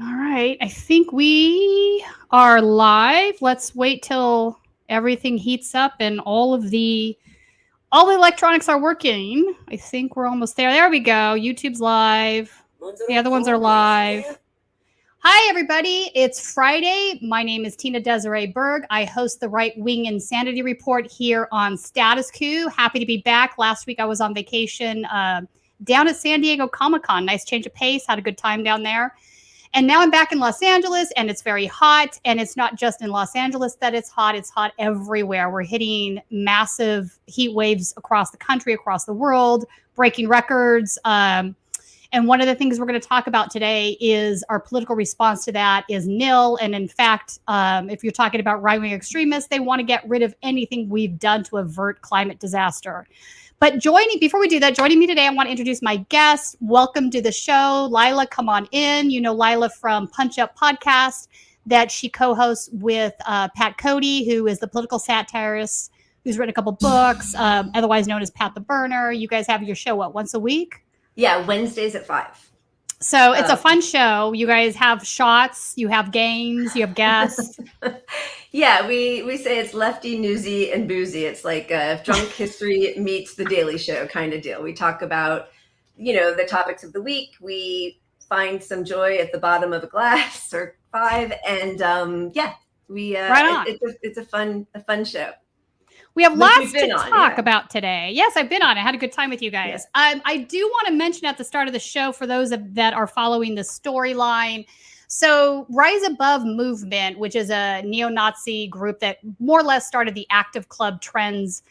All right, I think we are live. Let's wait till everything heats up and all the electronics are working. I think we're almost there. There we go. YouTube's live. The other ones are live. Hi, everybody. It's Friday. My name is Tina-Desiree Berg. I host the Right Wing Insanity Report here on Status Coup. Happy to be back. Last week I was on vacation down at San Diego Comic-Con. Nice change of pace. Had a good time down there. And now I'm back in Los Angeles, and it's very hot. And it's not just in Los Angeles that it's hot everywhere. We're hitting massive heat waves across the country, across the world, breaking records. And one of the things we're going to talk about today is our political response to that is nil. And in fact, if you're talking about right-wing extremists, they want to get rid of anything we've done to avert climate disaster. But before we do that, joining me today, I want to introduce my guest. Welcome to the show. Leila, come on in. You know Leila from Punch Up Podcast that she co-hosts with Pat Cody, who is the political satirist who's written a couple books, otherwise known as Pat the Burner. You guys have your show, once a week? Yeah, Wednesdays at 5. So it's a fun show. You guys have shots, you have games, you have guests. Yeah, we say it's lefty, newsy, and boozy. It's like drunk history meets the Daily Show kind of deal. We talk about, the topics of the week. We find some joy at the bottom of a glass or 5, and right on. It's a fun show. We have lots to talk about today. Yes, I've been on. I had a good time with you guys. Yeah. I do want to mention at the start of the show, for those that are following the storyline, so Rise Above Movement, which is a neo-Nazi group that more or less started the active club trends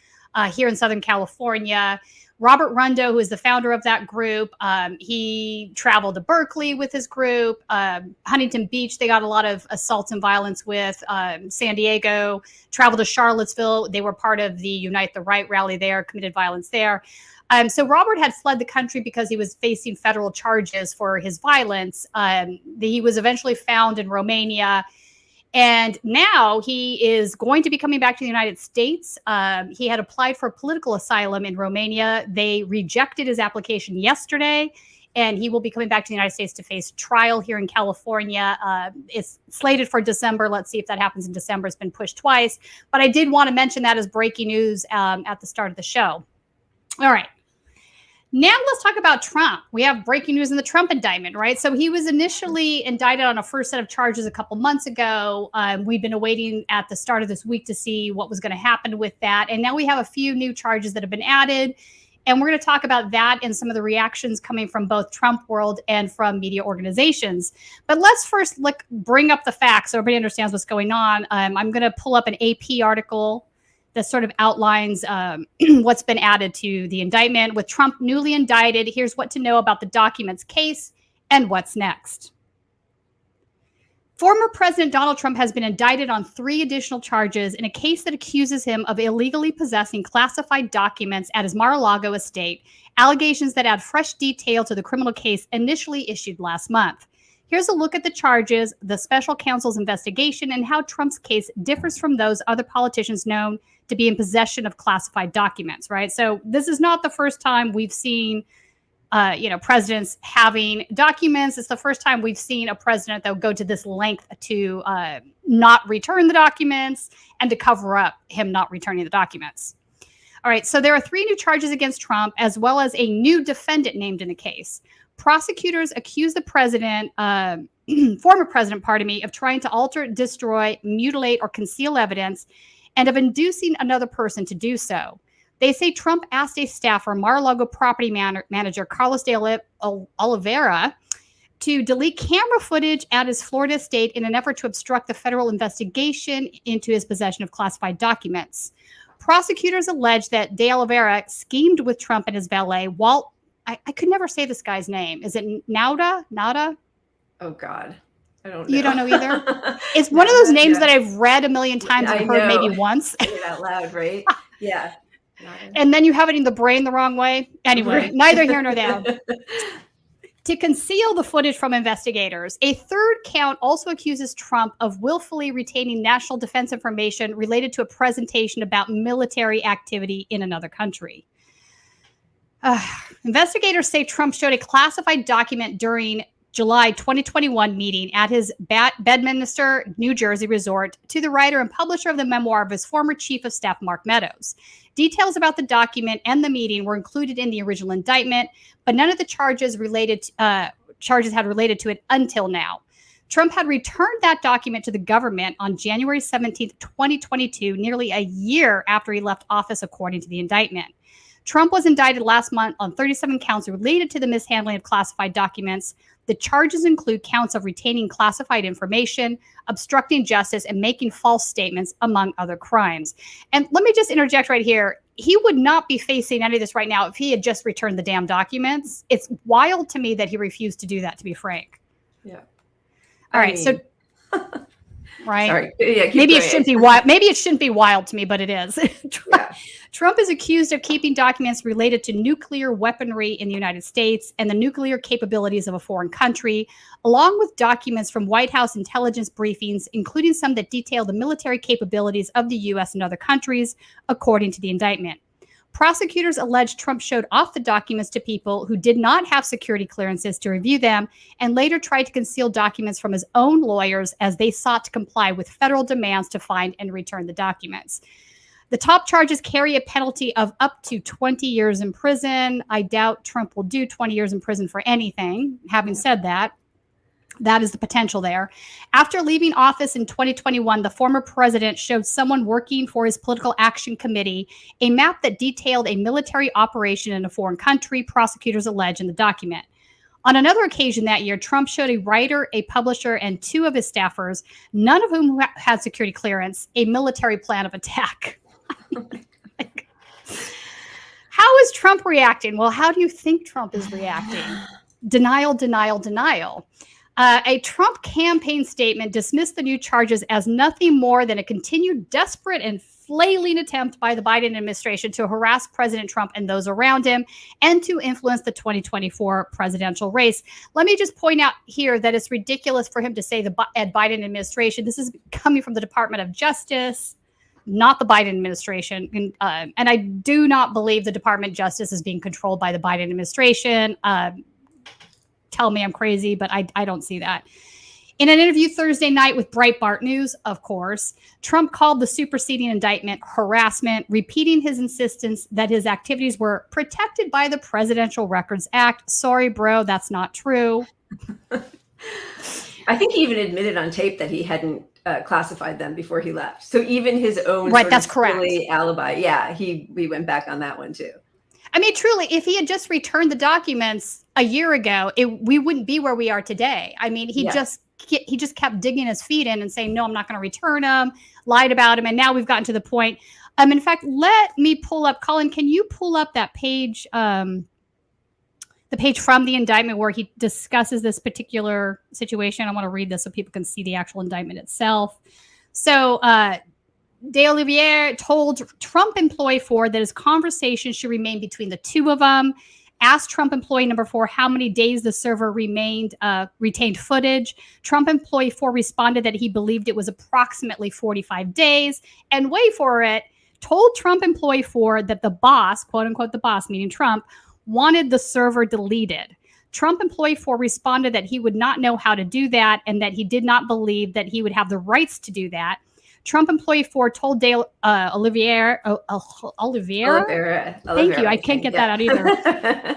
here in Southern California. Robert Rundo, who is the founder of that group, he traveled to Berkeley with his group. Huntington Beach, they got a lot of assaults and violence with. San Diego, traveled to Charlottesville. They were part of the Unite the Right rally there, committed violence there. So Robert had fled the country because he was facing federal charges for his violence. He was eventually found in Romania. And now he is going to be coming back to the United States. He had applied for political asylum in Romania. They rejected his application yesterday, and he will be coming back to the United States to face trial here in California. It's slated for December. Let's see if that happens in December. It's been pushed twice. But I did want to mention that as breaking news at the start of the show. All right. Now let's talk about Trump. We have breaking news in the Trump indictment, right? So he was initially indicted on a first set of charges a couple months ago. We've been awaiting at the start of this week to see what was going to happen with that. And now we have a few new charges that have been added. And we're going to talk about that and some of the reactions coming from both Trump world and from media organizations. But let's first bring up the facts so everybody understands what's going on. I'm going to pull up an AP article that sort of outlines what's been added to the indictment. With Trump newly indicted, here's what to know about the documents case and what's next. Former President Donald Trump has been indicted on 3 additional charges in a case that accuses him of illegally possessing classified documents at his Mar-a-Lago estate, allegations that add fresh detail to the criminal case initially issued last month. Here's a look at the charges, the special counsel's investigation, and how Trump's case differs from those other politicians known to be in possession of classified documents, right? So this is not the first time we've seen, presidents having documents. It's the first time we've seen a president that would go to this length to not return the documents and to cover up him not returning the documents. All right, so there are 3 new charges against Trump, as well as a new defendant named in the case. Prosecutors accuse the president, former president, of trying to alter, destroy, mutilate, or conceal evidence, and of inducing another person to do so. They say Trump asked a staffer, Mar-a-Lago property manager Carlos de Oliveira, to delete camera footage at his Florida estate in an effort to obstruct the federal investigation into his possession of classified documents. Prosecutors allege that de Oliveira schemed with Trump and his valet, Walt. I could never say this guy's name. Is it Nada? Oh, God. I don't know. You don't know either? It's one of those names that I've read a million times and heard maybe once. Say it out loud, right? Yeah. And then you have it in the brain the wrong way. Anyway, neither here nor there. To conceal the footage from investigators, a third count also accuses Trump of willfully retaining national defense information related to a presentation about military activity in another country. Investigators say Trump showed a classified document during July 2021 meeting at his Bedminster, New Jersey resort to the writer and publisher of the memoir of his former chief of staff, Mark Meadows. Details about the document and the meeting were included in the original indictment, but none of the charges had related to it until now. Trump had returned that document to the government on January 17th, 2022, nearly a year after he left office, according to the indictment. Trump was indicted last month on 37 counts related to the mishandling of classified documents. The charges include counts of retaining classified information, obstructing justice, and making false statements, among other crimes. And let me just interject right here. He would not be facing any of this right now if he had just returned the damn documents. It's wild to me that he refused to do that, to be frank. Yeah. All right. So, right. Sorry. Yeah, maybe it shouldn't be wild. Maybe it shouldn't be wild to me, but it is. Trump is accused of keeping documents related to nuclear weaponry in the United States and the nuclear capabilities of a foreign country, along with documents from White House intelligence briefings, including some that detail the military capabilities of the U.S. and other countries, according to the indictment. Prosecutors allege Trump showed off the documents to people who did not have security clearances to review them and later tried to conceal documents from his own lawyers as they sought to comply with federal demands to find and return the documents. The top charges carry a penalty of up to 20 years in prison. I doubt Trump will do 20 years in prison for anything. Having said that, that is the potential there. After leaving office in 2021, the former president showed someone working for his political action committee a map that detailed a military operation in a foreign country, prosecutors allege in the document. On another occasion that year, Trump showed a writer, a publisher, and two of his staffers, none of whom had security clearance, a military plan of attack. How is Trump reacting? Well, how do you think Trump is reacting? Denial, denial, denial. A Trump campaign statement dismissed the new charges as nothing more than a continued desperate and flailing attempt by the Biden administration to harass President Trump and those around him and to influence the 2024 presidential race. Let me just point out here that it's ridiculous for him to say the Biden administration. This is coming from the Department of Justice, not the Biden administration. And I do not believe the Department of Justice is being controlled by the Biden administration. Tell me I'm crazy, but I don't see that. In an interview Thursday night with Breitbart News, of course, Trump called the superseding indictment harassment, repeating his insistence that his activities were protected by the Presidential Records Act. Sorry, bro, that's not true. I think he even admitted on tape that he hadn't classified them before he left. So even his own that's correct. Alibi. Yeah, we went back on that one too. I mean, truly, if he had just returned the documents a year ago, we wouldn't be where we are today. I mean, he just kept digging his feet in and saying, no, I'm not going to return them, lied about him. And now we've gotten to the point. In fact, let me pull up, Colin, can you pull up that page, the page from the indictment where he discusses this particular situation? I want to read this so people can see the actual indictment itself. So, De Oliveira told Trump employee 4 that his conversation should remain between the two of them, asked Trump employee number 4 how many days the server retained footage. Trump employee 4 responded that he believed it was approximately 45 days, and wait for it, told Trump employee 4 that the boss, quote unquote, the boss, meaning Trump, wanted the server deleted. Trump employee 4 responded that he would not know how to do that and that he did not believe that he would have the rights to do that. Trump employee 4 told Oliveira. Thank you. I can't get that out either.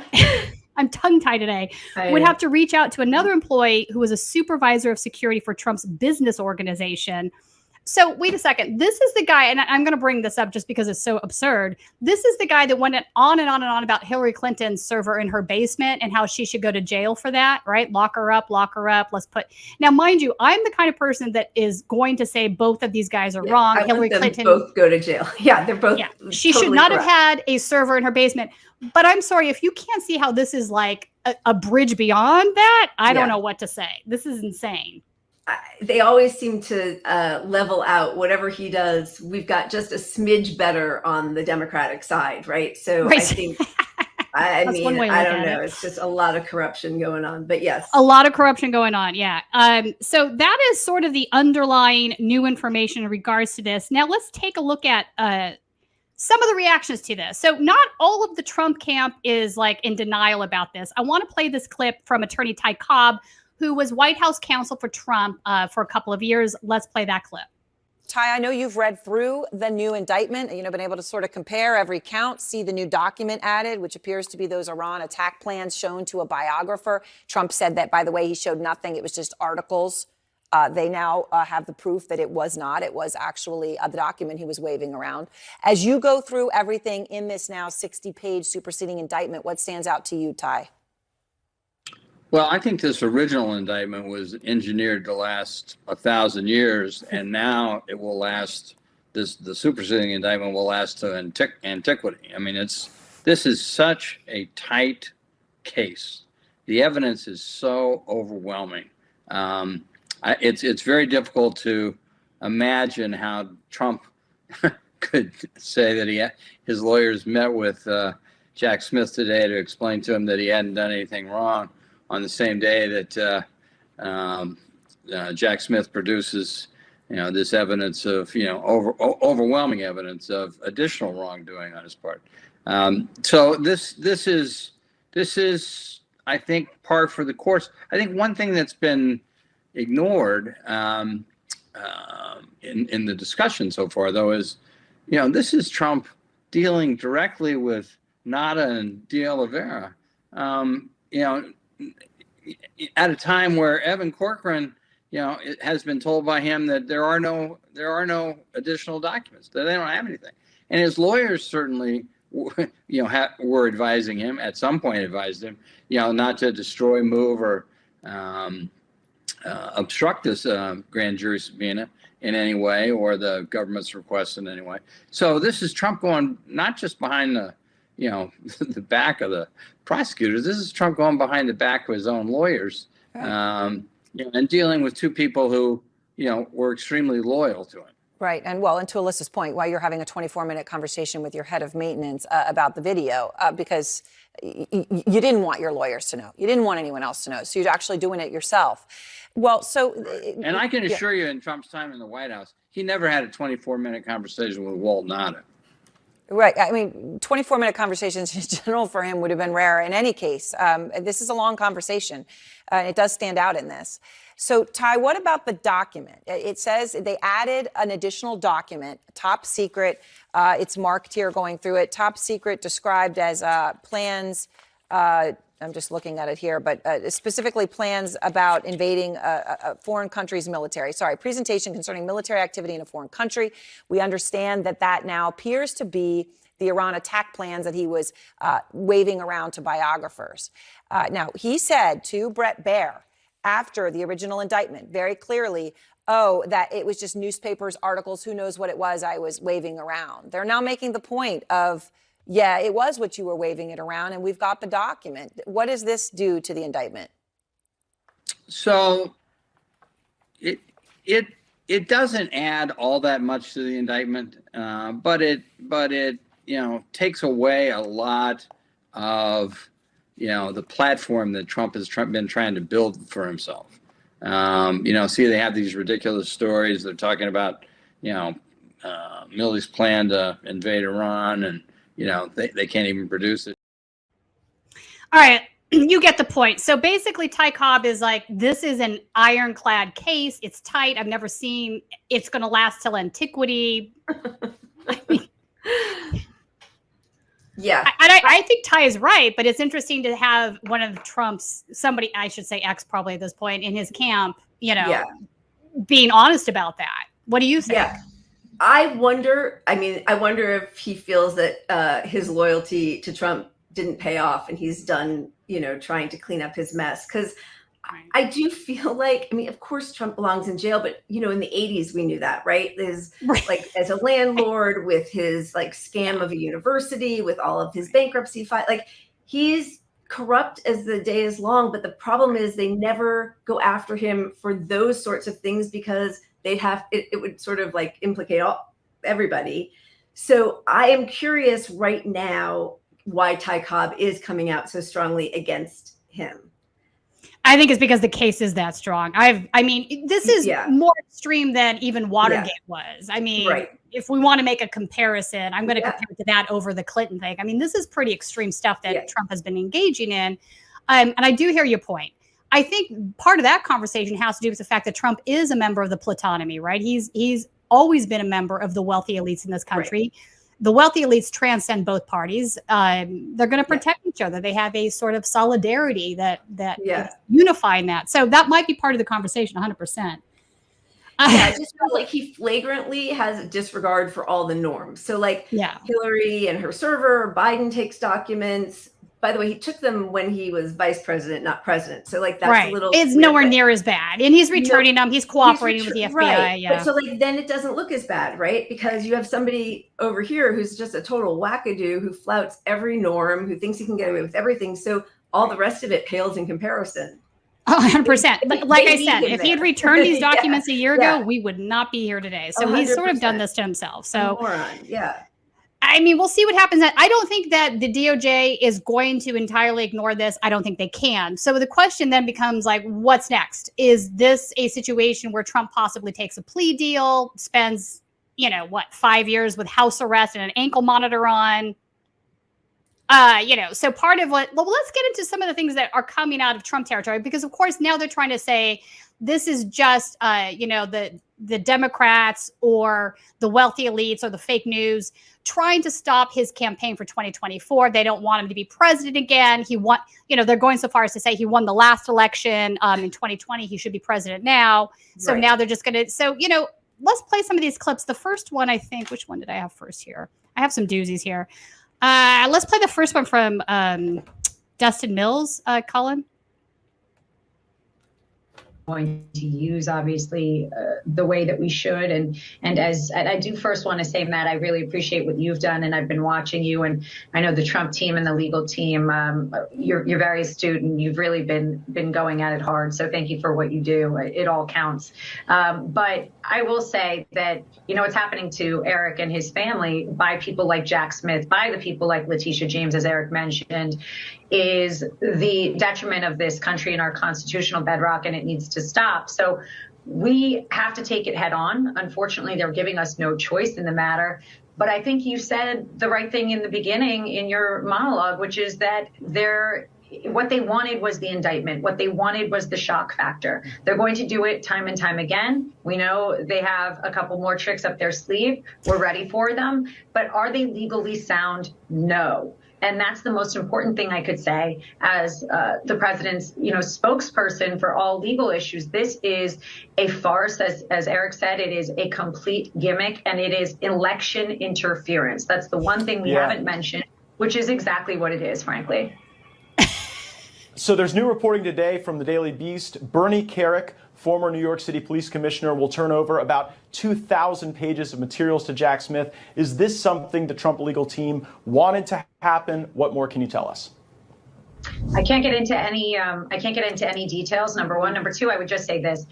I'm tongue-tied today. Would have to reach out to another employee who was a supervisor of security for Trump's business organization. So wait a second. This is the guy, and I'm going to bring this up just because it's so absurd. This is the guy that went on and on and on about Hillary Clinton's server in her basement and how she should go to jail for that, right? Lock her up. Now, mind you, I'm the kind of person that is going to say both of these guys are wrong. Hillary Clinton both go to jail. Yeah, they're both. Yeah, she should not have had a server in her basement. But I'm sorry, if you can't see how this is like a bridge beyond that, I don't know what to say. This is insane. They always seem to level out whatever he does. We've got just a smidge better on the Democratic side, right? So I think, I don't know. It's just a lot of corruption going on, but yes. A lot of corruption going on, yeah. So that is sort of the underlying new information in regards to this. Now let's take a look at some of the reactions to this. So not all of the Trump camp is like in denial about this. I want to play this clip from attorney Ty Cobb, who was White House counsel for Trump for a couple of years. Let's play that clip. Ty, I know you've read through the new indictment, been able to sort of compare every count, see the new document added, which appears to be those Iran attack plans shown to a biographer. Trump said that, by the way, he showed nothing. It was just articles. They now have the proof that it was not. It was actually the document he was waving around. As you go through everything in this now 60-page superseding indictment, what stands out to you, Ty? Well, I think this original indictment was engineered to last 1,000 years, and now it will last. The superseding indictment will last to antiquity. I mean, this is such a tight case. The evidence is so overwhelming. It's very difficult to imagine how Trump could say that his lawyers met with Jack Smith today to explain to him that he hadn't done anything wrong, on the same day that Jack Smith produces, this evidence of, overwhelming evidence of additional wrongdoing on his part. So this is, I think, par for the course. I think one thing that's been ignored in the discussion so far, though, is, this is Trump dealing directly with Nada and De Oliveira. At a time where Evan Corcoran, it has been told by him that there are no additional documents, that they don't have anything, and his lawyers certainly, were advising him, at some point advised him, not to destroy, move, or obstruct this grand jury subpoena in any way, or the government's request in any way. So this is Trump going not just behind the the back of the prosecutors. This is Trump going behind the back of his own lawyers, and dealing with two people who, were extremely loyal to him. Right. And to Alyssa's point, while you're having a 24-minute conversation with your head of maintenance about the video, because you didn't want your lawyers to know. You didn't want anyone else to know. So you're actually doing it yourself. Well, so. And I can assure you, in Trump's time in the White House, he never had a 24-minute conversation with Walt Nada. Right. I mean, 24-minute conversations in general for him would have been rare in any case. This is a long conversation. It does stand out in this. So, Ty, what about the document? It says they added an additional document, top secret. It's marked here going through it. Top secret described as plans. I'm just looking at it here, but specifically plans about invading a foreign country's military. Sorry, presentation concerning military activity in a foreign country. We understand that now appears to be the Iran attack plans that he was waving around to biographers. Now, he said to Bret Baier after the original indictment very clearly, that it was just newspapers, articles, who knows what it was I was waving around. They're now making the point of, yeah, it was what you were waving it around, and we've got the document. What does this do to the indictment? So it doesn't add all that much to the indictment, but it takes away a lot of the platform that Trump has been trying to build for himself. See, they have these ridiculous stories. They're talking about Milley's plan to invade Iran, and they can't even produce it. All right. You get the point. So basically, Ty Cobb is like, this is an ironclad case. It's tight. I've never seen it's going to last till antiquity. I mean, yeah. I think Ty is right, but it's interesting to have one of Trump's, somebody, I should say X probably at this point, in his camp, being honest about that. What do you think? Yeah. I wonder if he feels that his loyalty to Trump didn't pay off and he's done, trying to clean up his mess. Because I do feel like, of course Trump belongs in jail, but, in the 80s, we knew that, right? Like as a landlord with his scam of a university, with all of his bankruptcy fight, he's corrupt as the day is long. But the problem is they never go after him for those sorts of things because it would sort of implicate everybody. So I am curious right now why Ty Cobb is coming out so strongly against him. I think it's because the case is that strong. This is more extreme than even Watergate was. Right. If we want to make a comparison, I'm going to compare it to that over the Clinton thing. This is pretty extreme stuff that Trump has been engaging in. And I do hear your point. I think part of that conversation has to do with the fact that Trump is a member of the plutonymy, right? He's always been a member of the wealthy elites in this country. Right. The wealthy elites transcend both parties. They're going to protect each other. They have a sort of solidarity that is unifying that. So that might be part of the conversation, 100%. I just feel like he flagrantly has a disregard for all the norms. So like Hillary and her server, Biden takes documents. By the way, he took them when he was vice president, not president. So like that's a little it's nowhere near as bad. And he's returning them. He's cooperating with the FBI. Right. But so like then it doesn't look as bad, right? Because you have somebody over here who's just a total wackadoo who flouts every norm, who thinks he can get away with everything. So all the rest of it pales in comparison. Oh, 100%. Like I said, if he had returned these documents a year ago, we would not be here today. So 100%. He's sort of done this to himself. So I mean, we'll see what happens. I don't think that the DOJ is going to entirely ignore this. I don't think they can. So the question then becomes like, what's next? Is this a situation where Trump possibly takes a plea deal, spends, 5 years with house arrest and an ankle monitor on? So part of let's get into some of the things that are coming out of Trump territory, because of course now they're trying to say this is just, the Democrats or the wealthy elites or the fake news trying to stop his campaign for 2024. They don't want him to be president again. They're going so far as to say he won the last election in 2020. He should be president now. So now they're just going to, let's play some of these clips. The first one, I think, which one did I have first here? I have some doozies here. Let's play the first one from Dustin Mills, Colin. Going to use obviously the way that we should, and as I do first want to say, Matt, I really appreciate what you've done, and I've been watching you, and I know the Trump team and the legal team. You're very astute, and you've really been going at it hard. So thank you for what you do. It all counts. But I will say that what's happening to Eric and his family by people like Jack Smith, by the people like Letitia James, as Eric mentioned, is the detriment of this country and our constitutional bedrock, and it needs to stop. So we have to take it head on. Unfortunately, they're giving us no choice in the matter. But I think you said the right thing in the beginning in your monologue, which is that what they wanted was the indictment. What they wanted was the shock factor. They're going to do it time and time again. We know they have a couple more tricks up their sleeve. We're ready for them. But are they legally sound? No. And that's the most important thing I could say as the president's, spokesperson for all legal issues. This is a farce, as Eric said. It is a complete gimmick, and it is election interference. That's the one thing we haven't mentioned, which is exactly what it is, frankly. So there's new reporting today from the Daily Beast. Bernie Kerik, former New York City police commissioner, will turn over about 2,000 pages of materials to Jack Smith. Is this something the Trump legal team wanted to happen? What more can you tell us? I can't get into any details. Number one. Number two, I would just say this.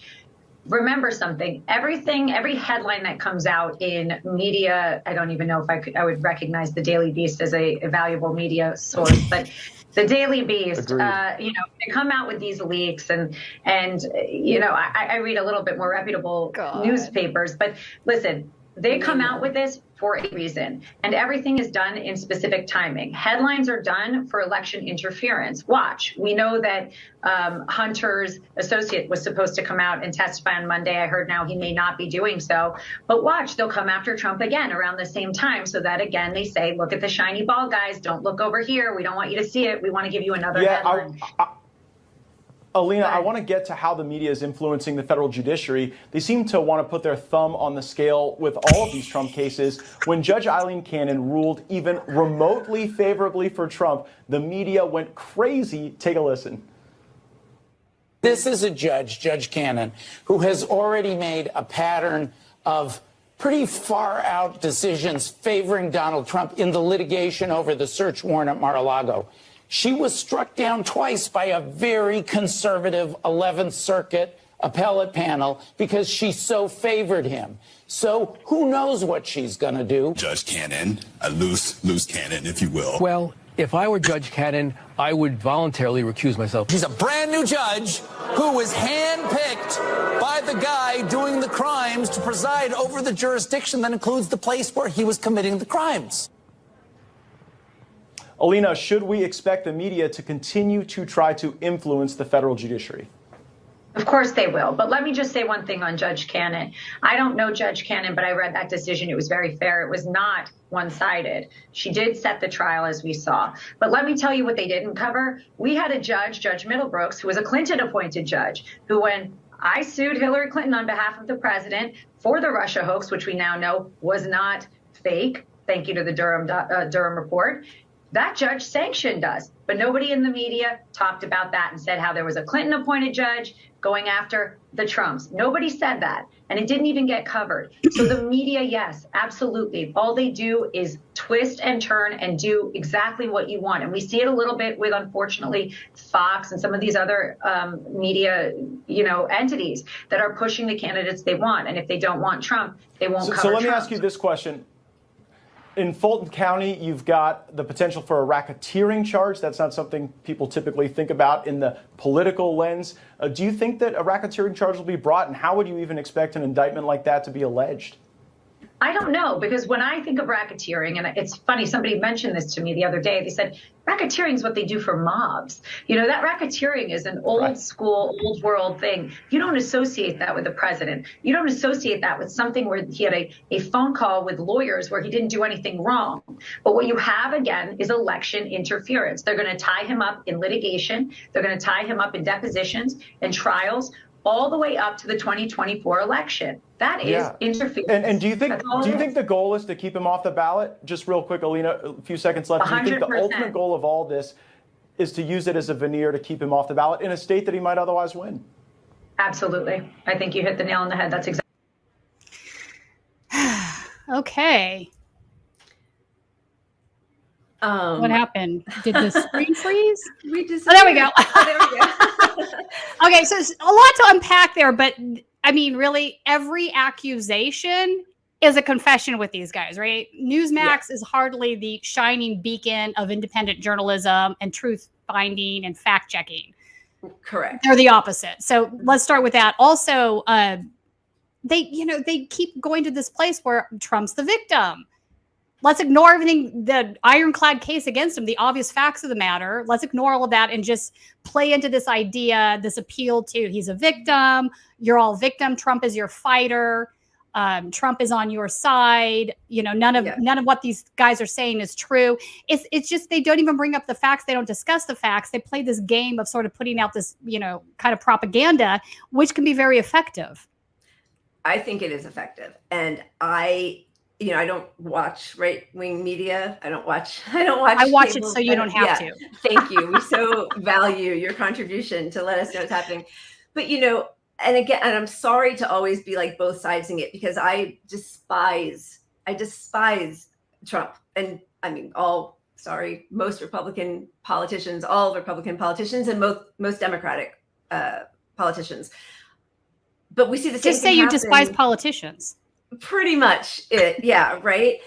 Remember something. Every headline that comes out in media, I don't even know if I would recognize the Daily Beast as a valuable media source, but the Daily Beast, they come out with these leaks, and I read a little bit more reputable newspapers. But listen, they come out with this for a reason, and everything is done in specific timing. Headlines are done for election interference. Watch. We know that Hunter's associate was supposed to come out and testify on Monday. I heard now he may not be doing so. But watch, they'll come after Trump again around the same time, so that, again, they say, look at the shiny ball, guys. Don't look over here. We don't want you to see it. We want to give you another headline. Alina, I want to get to how the media is influencing the federal judiciary. They seem to want to put their thumb on the scale with all of these Trump cases. When Judge Eileen Cannon ruled even remotely favorably for Trump, the media went crazy. Take a listen. This is a judge, Judge Cannon, who has already made a pattern of pretty far out decisions favoring Donald Trump in the litigation over the search warrant at Mar-a-Lago. She was struck down twice by a very conservative 11th Circuit appellate panel because she so favored him. So who knows what she's going to do? Judge Cannon, a loose cannon, if you will. Well, if I were Judge Cannon, I would voluntarily recuse myself. He's a brand new judge who was handpicked by the guy doing the crimes to preside over the jurisdiction that includes the place where he was committing the crimes. Alina, should we expect the media to continue to try to influence the federal judiciary? Of course they will. But let me just say one thing on Judge Cannon. I don't know Judge Cannon, but I read that decision. It was very fair. It was not one-sided. She did set the trial, as we saw. But let me tell you what they didn't cover. We had a judge, Judge Middlebrooks, who was a Clinton-appointed judge, who, when I sued Hillary Clinton on behalf of the president for the Russia hoax, which we now know was not fake, thank you to the Durham report, that judge sanctioned us. But nobody in the media talked about that and said how there was a Clinton-appointed judge going after the Trumps. Nobody said that, and it didn't even get covered. So the media, yes, absolutely. All they do is twist and turn and do exactly what you want. And we see it a little bit with, unfortunately, Fox and some of these other media, entities that are pushing the candidates they want. And if they don't want Trump, they won't cover Trump. So let me ask you this question. In Fulton County, you've got the potential for a racketeering charge. That's not something people typically think about in the political lens. Do you think that a racketeering charge will be brought, and how would you even expect an indictment like that to be alleged? I don't know, because when I think of racketeering, and it's funny, somebody mentioned this to me the other day. They said, racketeering is what they do for mobs. That racketeering is an old school, old world thing. You don't associate that with the president. You don't associate that with something where he had a phone call with lawyers where he didn't do anything wrong. But what you have, again, is election interference. They're going to tie him up in litigation. They're going to tie him up in depositions and trials, all the way up to the 2024 election. That is interference. And do you think the goal is to keep him off the ballot? Just real quick, Alina, a few seconds left. 100%. Do you think the ultimate goal of all this is to use it as a veneer to keep him off the ballot in a state that he might otherwise win? Absolutely. I think you hit the nail on the head. That's exactly. Okay. What happened? Did the screen freeze? There we go. Okay, so a lot to unpack there, but I mean, really, every accusation is a confession with these guys, right? Newsmax is hardly the shining beacon of independent journalism and truth finding and fact checking. Correct. They're the opposite. So let's start with that. Also, they keep going to this place where Trump's the victim. Let's ignore everything, the ironclad case against him, the obvious facts of the matter. Let's ignore all of that and just play into this idea, this appeal to he's a victim. You're all victim. Trump is your fighter. Trump is on your side. None of what these guys are saying is true. It's just they don't even bring up the facts. They don't discuss the facts. They play this game of sort of putting out this, kind of propaganda, which can be very effective. I think it is effective. And I don't watch right-wing media. I watch it so you don't have to. Thank you. We so value your contribution to let us know what's happening. But, and again, and I'm sorry to always be like both sidesing it, because I despise Trump. And I mean, most Republican politicians, all Republican politicians, and most Democratic politicians. But we see the same thing Just say you despise politicians. Pretty much it. Yeah. Right.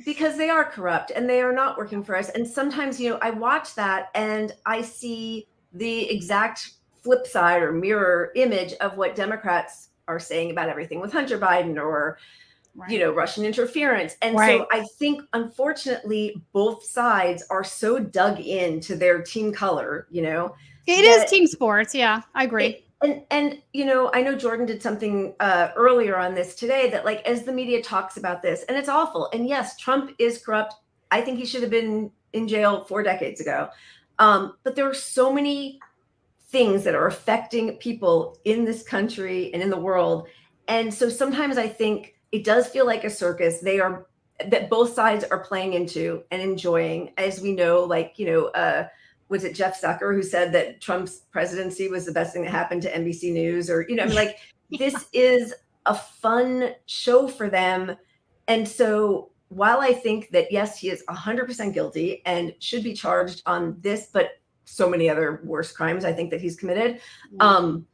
Because they are corrupt and they are not working for us. And sometimes, I watch that and I see the exact flip side or mirror image of what Democrats are saying about everything with Hunter Biden or, Russian interference. And so I think, unfortunately, both sides are so dug into their team color, It is team sports. Yeah, I agree. And I know Jordan did something earlier on this today that, like, as the media talks about this, and it's awful. And yes, Trump is corrupt. I think he should have been in jail 4 decades ago. But there are so many things that are affecting people in this country and in the world. And so sometimes I think it does feel like a circus that both sides are playing into and enjoying, as we know, was it Jeff Zucker who said that Trump's presidency was the best thing that happened to NBC News? Or, this is a fun show for them. And so while I think that, yes, he is 100% guilty and should be charged on this, but so many other worse crimes I think that he's committed. But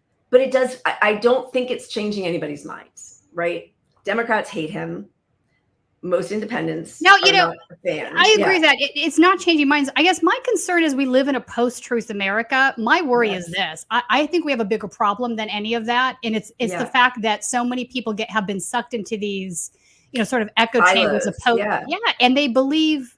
I don't think it's changing anybody's minds, right? Democrats hate him. Most independents. No, I agree that it's not changing minds. I guess my concern is we live in a post-truth America. My worry is this. I think we have a bigger problem than any of that. And it's the fact that so many people have been sucked into these, sort of echo chambers of and they believe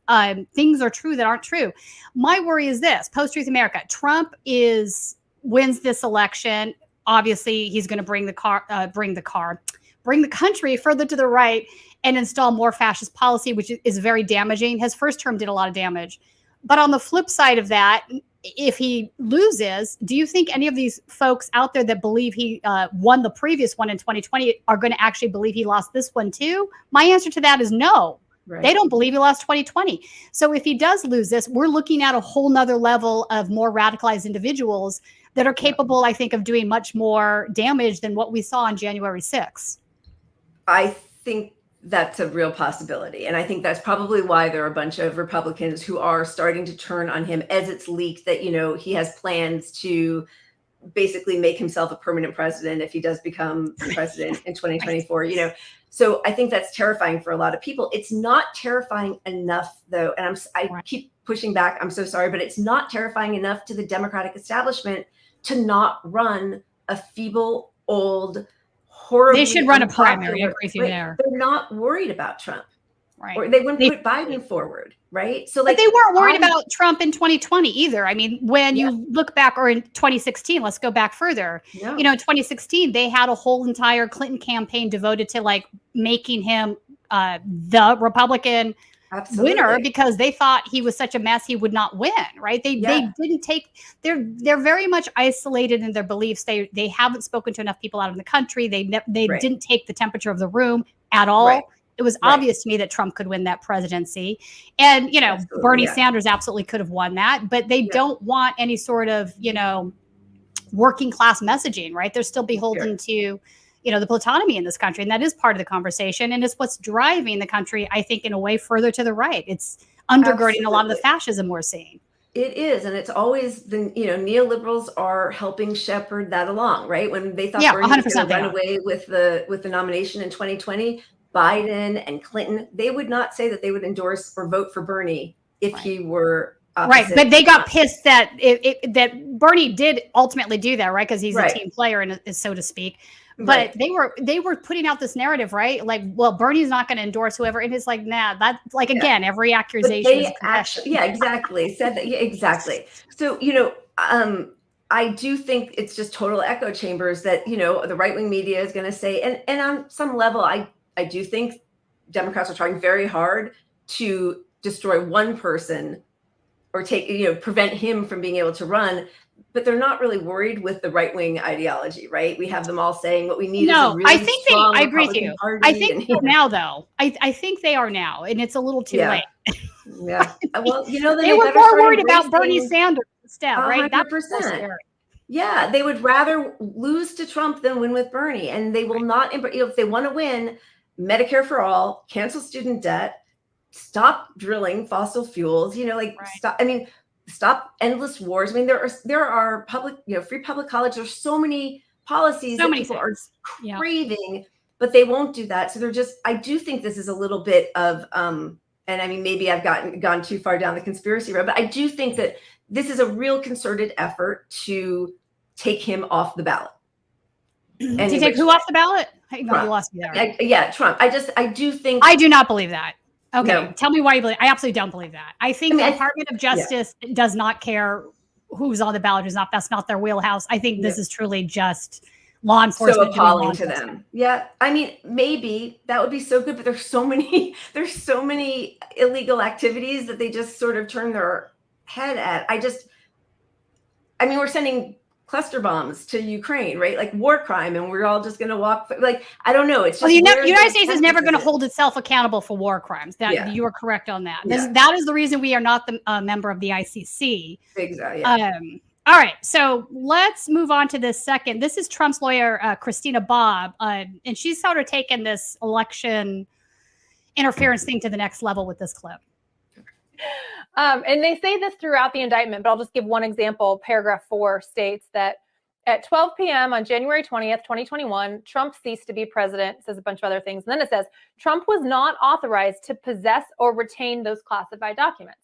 things are true that aren't true. My worry is this: post-Truth America, Trump wins this election. Obviously, he's going to bring the country further to the right and install more fascist policy, which is very damaging. His first term did a lot of damage. But on the flip side of that, if he loses, do you think any of these folks out there that believe he won the previous one in 2020 are going to actually believe he lost this one too? My answer to that is no. Right. They don't believe he lost 2020. So if he does lose this, we're looking at a whole nother level of more radicalized individuals that are capable, I think, of doing much more damage than what we saw on January 6th. I think that's a real possibility. And I think that's probably why there are a bunch of Republicans who are starting to turn on him as it's leaked that, he has plans to basically make himself a permanent president if he does become president in 2024, So I think that's terrifying for a lot of people. It's not terrifying enough, though. And I keep pushing back. I'm so sorry, but it's not terrifying enough to the Democratic establishment to not run a feeble, old, horribly. They should run a primary. I agree with you there. They're not worried about Trump. Right. Or they wouldn't put Biden forward, right? So, but they weren't worried about Trump in 2020 either. I mean, when you look back, or in 2016, let's go back further. Yeah. In 2016, they had a whole entire Clinton campaign devoted to making him the Republican winner because they thought he was such a mess he would not win. Right? They didn't take. They're very much isolated in their beliefs. They haven't spoken to enough people out in the country. They didn't take the temperature of the room at all. Right. It was obvious to me that Trump could win that presidency. And, Bernie Sanders absolutely could have won that, but they don't want any sort of, working class messaging, right? They're still beholden to, the plutonymy in this country. And that is part of the conversation. And it's what's driving the country, I think, in a way further to the right. It's undergirding a lot of the fascism we're seeing. It is. And it's always the, neoliberals are helping shepherd that along, right? When they thought Bernie was going to run away with the nomination in 2020, Biden and Clinton, they would not say that they would endorse or vote for Bernie if he were opposite. Right. But they got pissed that that Bernie did ultimately do that, right? Because he's a team player, and so to speak. But they were putting out this narrative, right? Bernie's not going to endorse whoever. And it's that's again, every accusation is actually, exactly. Said that, exactly. So, I do think it's just total echo chambers that, the right-wing media is going to say, and on some level, I do think Democrats are trying very hard to destroy one person or prevent him from being able to run, but they're not really worried with the right-wing ideology, right? We have them all saying what we need is a really strong I agree with you. Party. I think now, though. I think they are now, and it's a little too late. Yeah. Well, they were more worried about Bernie Sanders instead, right? 100%. Yeah, they would rather lose to Trump than win with Bernie, and they will not. If they want to win, Medicare for all, cancel student debt, stop drilling fossil fuels, stop endless wars. I mean, there are public, free public college. There's so many policies that people are craving, but they won't do that. So I do think this is a little bit of, and I mean, maybe I've gone too far down the conspiracy road, but I do think that this is a real concerted effort to take him off the ballot. And to take who off the ballot? You lost me there. Trump. I do think. I do not believe that. Okay, no. Tell me why you believe. I absolutely don't believe that. I think the Department of Justice does not care who's on the ballot, who's not. That's not their wheelhouse. I think this is truly just law enforcement. So appalling to them. Yeah, I mean, maybe that would be so good, but there's so many illegal activities that they just sort of turn their head at. I mean, we're sending cluster bombs to Ukraine, right? Like war crime, and we're all just going to walk. I don't know. It's just the United States is never going to hold itself accountable for war crimes. That you are correct on that. That is the reason we are not the member of the ICC. Exactly. All right, so let's move on to this second. This is Trump's lawyer, Christina Bobb, and she's sort of taken this election interference thing to the next level with this clip. And they say this throughout the indictment, but I'll just give one example. Paragraph 4 states that at 12 p.m. on January 20th, 2021, Trump ceased to be president. It says a bunch of other things. And then it says, Trump was not authorized to possess or retain those classified documents.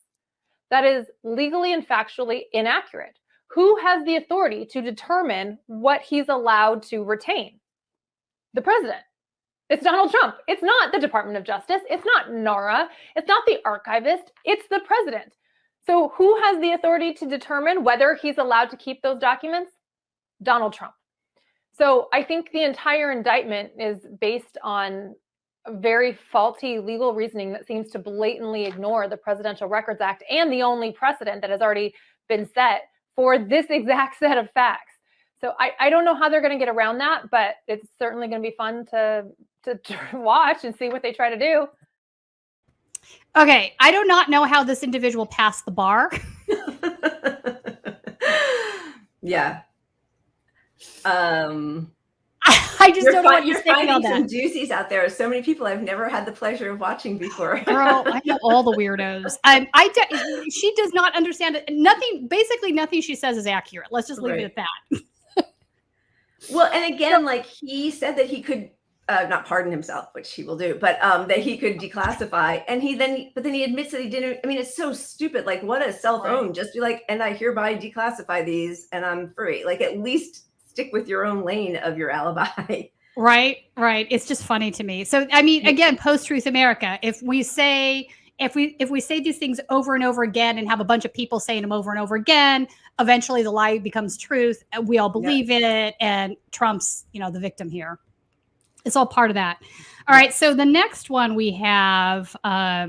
That is legally and factually inaccurate. Who has the authority to determine what he's allowed to retain? The president. It's Donald Trump. It's not the Department of Justice. It's not NARA. It's not the archivist. It's the president. So who has the authority to determine whether he's allowed to keep those documents? Donald Trump. So I think the entire indictment is based on a very faulty legal reasoning that seems to blatantly ignore the Presidential Records Act and the only precedent that has already been set for this exact set of facts. So I don't know how they're going to get around that, but it's certainly going to be fun to watch and see what they try to do. Okay, I do not know how this individual passed the bar. Yeah. I just don't know what you're thinking on that. Some doozies out there. So many people I've never had the pleasure of watching before. Girl, I know all the weirdos. She does not understand it. Basically nothing she says is accurate. Let's just leave it at that. Well, and again, like he said that he could not pardon himself, which he will do, but that he could declassify. And but then he admits that he didn't. I mean, it's so stupid. Like, what a self-own. Just be like, and I hereby declassify these and I'm free. Like, at least stick with your own lane of your alibi. Right. It's just funny to me. So, I mean, again, post-truth America, if we say these things over and over again and have a bunch of people saying them over and over again, eventually the lie becomes truth. And we all believe it. And Trump's, the victim here. It's all part of that. All right. So the next one we have, I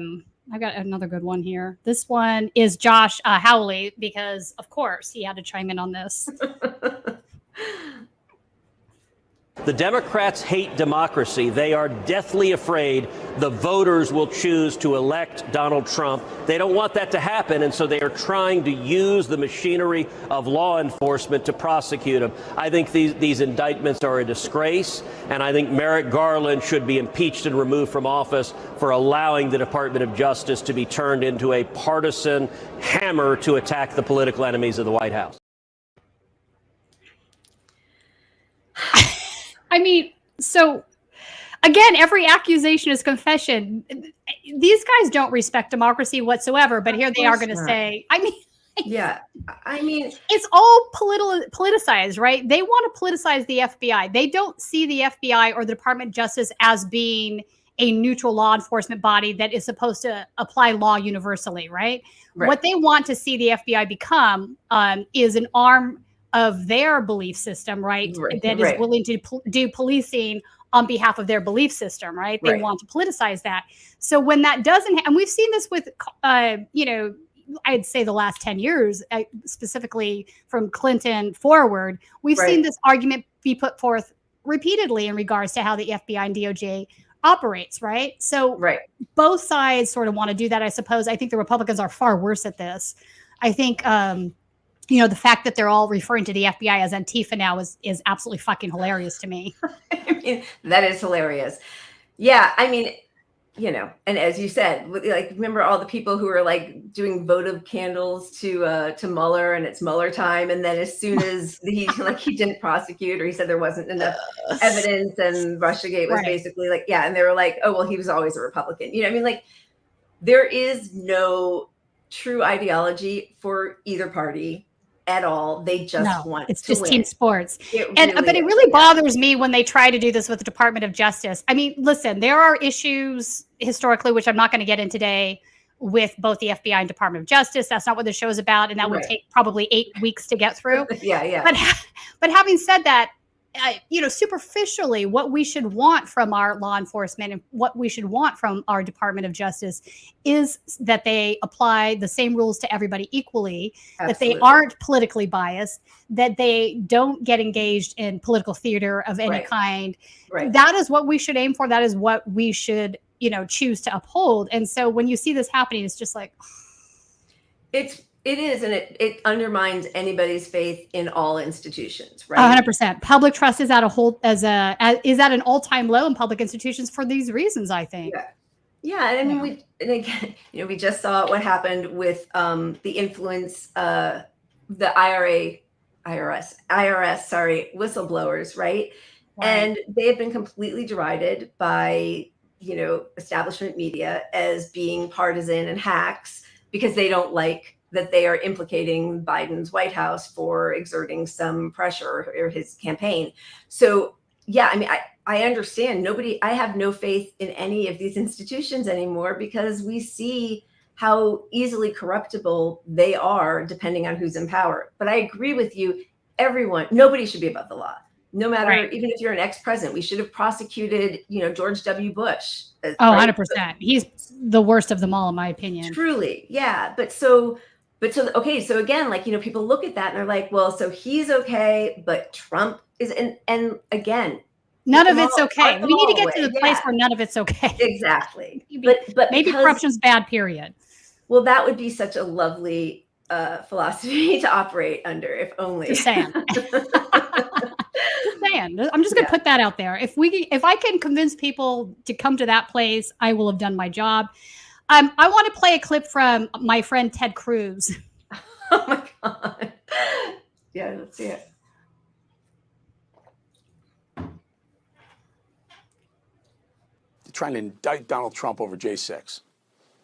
got another good one here. This one is Josh Hawley, because of course he had to chime in on this. The Democrats hate democracy. They are deathly afraid the voters will choose to elect Donald Trump. They don't want that to happen, and so they are trying to use the machinery of law enforcement to prosecute him. I think these indictments are a disgrace, and I think Merrick Garland should be impeached and removed from office for allowing the Department of Justice to be turned into a partisan hammer to attack the political enemies of the White House. I mean, so again, every accusation is confession. These guys don't respect democracy whatsoever, but here they are going to say, it's all politicized, right? They want to politicize the FBI. They don't see the FBI or the Department of Justice as being a neutral law enforcement body that is supposed to apply law universally, right? What they want to see the FBI become is an arm of their belief system, right? That is willing to do policing on behalf of their belief system, right? They want to politicize that. So when that doesn't, and we've seen this with, I'd say the last 10 years, specifically from Clinton forward, we've seen this argument be put forth repeatedly in regards to how the FBI and DOJ operates, right? So both sides sort of want to do that, I suppose. I think the Republicans are far worse at this. I think, the fact that they're all referring to the FBI as Antifa now is absolutely fucking hilarious to me. I mean, that is hilarious. Yeah. I mean, and as you said, like, remember all the people who were like doing votive candles to Mueller, and it's Mueller time. And then as soon as he didn't prosecute, or he said there wasn't enough evidence, and Russiagate was basically like, and they were like, oh, well, he was always a Republican. I mean, like, there is no true ideology for either party at all. They just want it's just win. Team sports. But it really bothers me when they try to do this with the Department of Justice. I mean, listen, there are issues historically, which I'm not going to get in today, with both the FBI and Department of Justice. That's not what the show is about, and that would take probably 8 weeks to get through. But having said that, superficially, what we should want from our law enforcement and what we should want from our Department of Justice is that they apply the same rules to everybody equally, that they aren't politically biased, that they don't get engaged in political theater of any kind. That is what we should aim for. That is what we should, choose to uphold. And so when you see this happening, it's just like, It is, and it undermines anybody's faith in all institutions, right? 100%. Public trust is at an all-time low in public institutions for these reasons, I think. Yeah, and I mean, we just saw what happened with the influence, the IRS, whistleblowers, right? And they have been completely derided by establishment media as being partisan and hacks, because they don't like that they are implicating Biden's White House for exerting some pressure or his campaign. So, I mean, I understand I have no faith in any of these institutions anymore because we see how easily corruptible they are depending on who's in power. But I agree with you. Nobody should be above the law. No matter, even if you're an ex-president, we should have prosecuted, George W. Bush. Oh, 100%. He's the worst of them all, in my opinion. Truly. Yeah. Okay. So again, people look at that and they're like, well, so he's okay, but Trump is, and again, none of it's okay. We need to get to the place where none of it's okay. Exactly. But maybe corruption's bad, period. Well, that would be such a lovely philosophy to operate under, if only. Just saying. I'm just going to put that out there. If I can convince people to come to that place, I will have done my job. I want to play a clip from my friend Ted Cruz. Oh my God. Yeah, let's see it. Trying to indict Donald Trump over J6.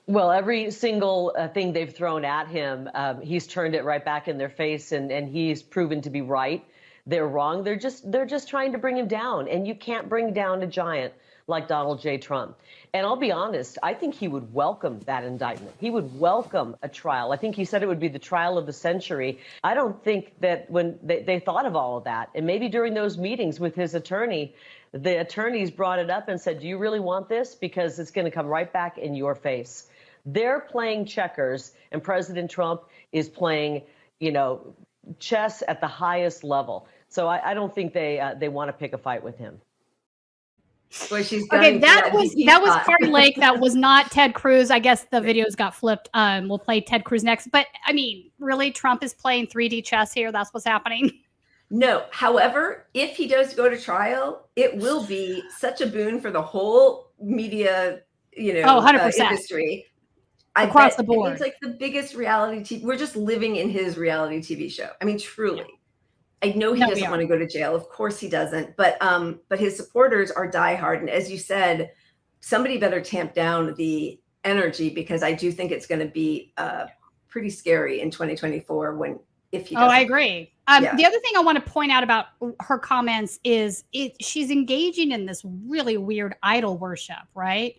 Well, every single thing they've thrown at him, he's turned it right back in their face, and he's proven to be right. They're wrong. They're just trying to bring him down, and you can't bring down a giant like Donald J. Trump. And I'll be honest, I think he would welcome that indictment. He would welcome a trial. I think he said it would be the trial of the century. I don't think that when they thought of all of that, and maybe during those meetings with his attorney, the attorneys brought it up and said, do you really want this? Because it's going to come right back in your face. They're playing checkers, and President Trump is playing, chess at the highest level. So I don't think they want to pick a fight with him. Well, she's okay, that was Party Lake. That was not Ted Cruz. I guess the videos got flipped. We'll play Ted Cruz next. But I mean, really, Trump is playing 3D chess here. That's what's happening. No. However, if he does go to trial, it will be such a boon for the whole media, 100%. Industry. Across the board. It's like the biggest reality TV. We're just living in his reality TV show. I mean, truly. I know he doesn't want to go to jail. Of course he doesn't. But his supporters are diehard. And as you said, somebody better tamp down the energy, because I do think it's going to be pretty scary in 2024 if he doesn't. Oh, I agree. The other thing I want to point out about her comments is she's engaging in this really weird idol worship, right?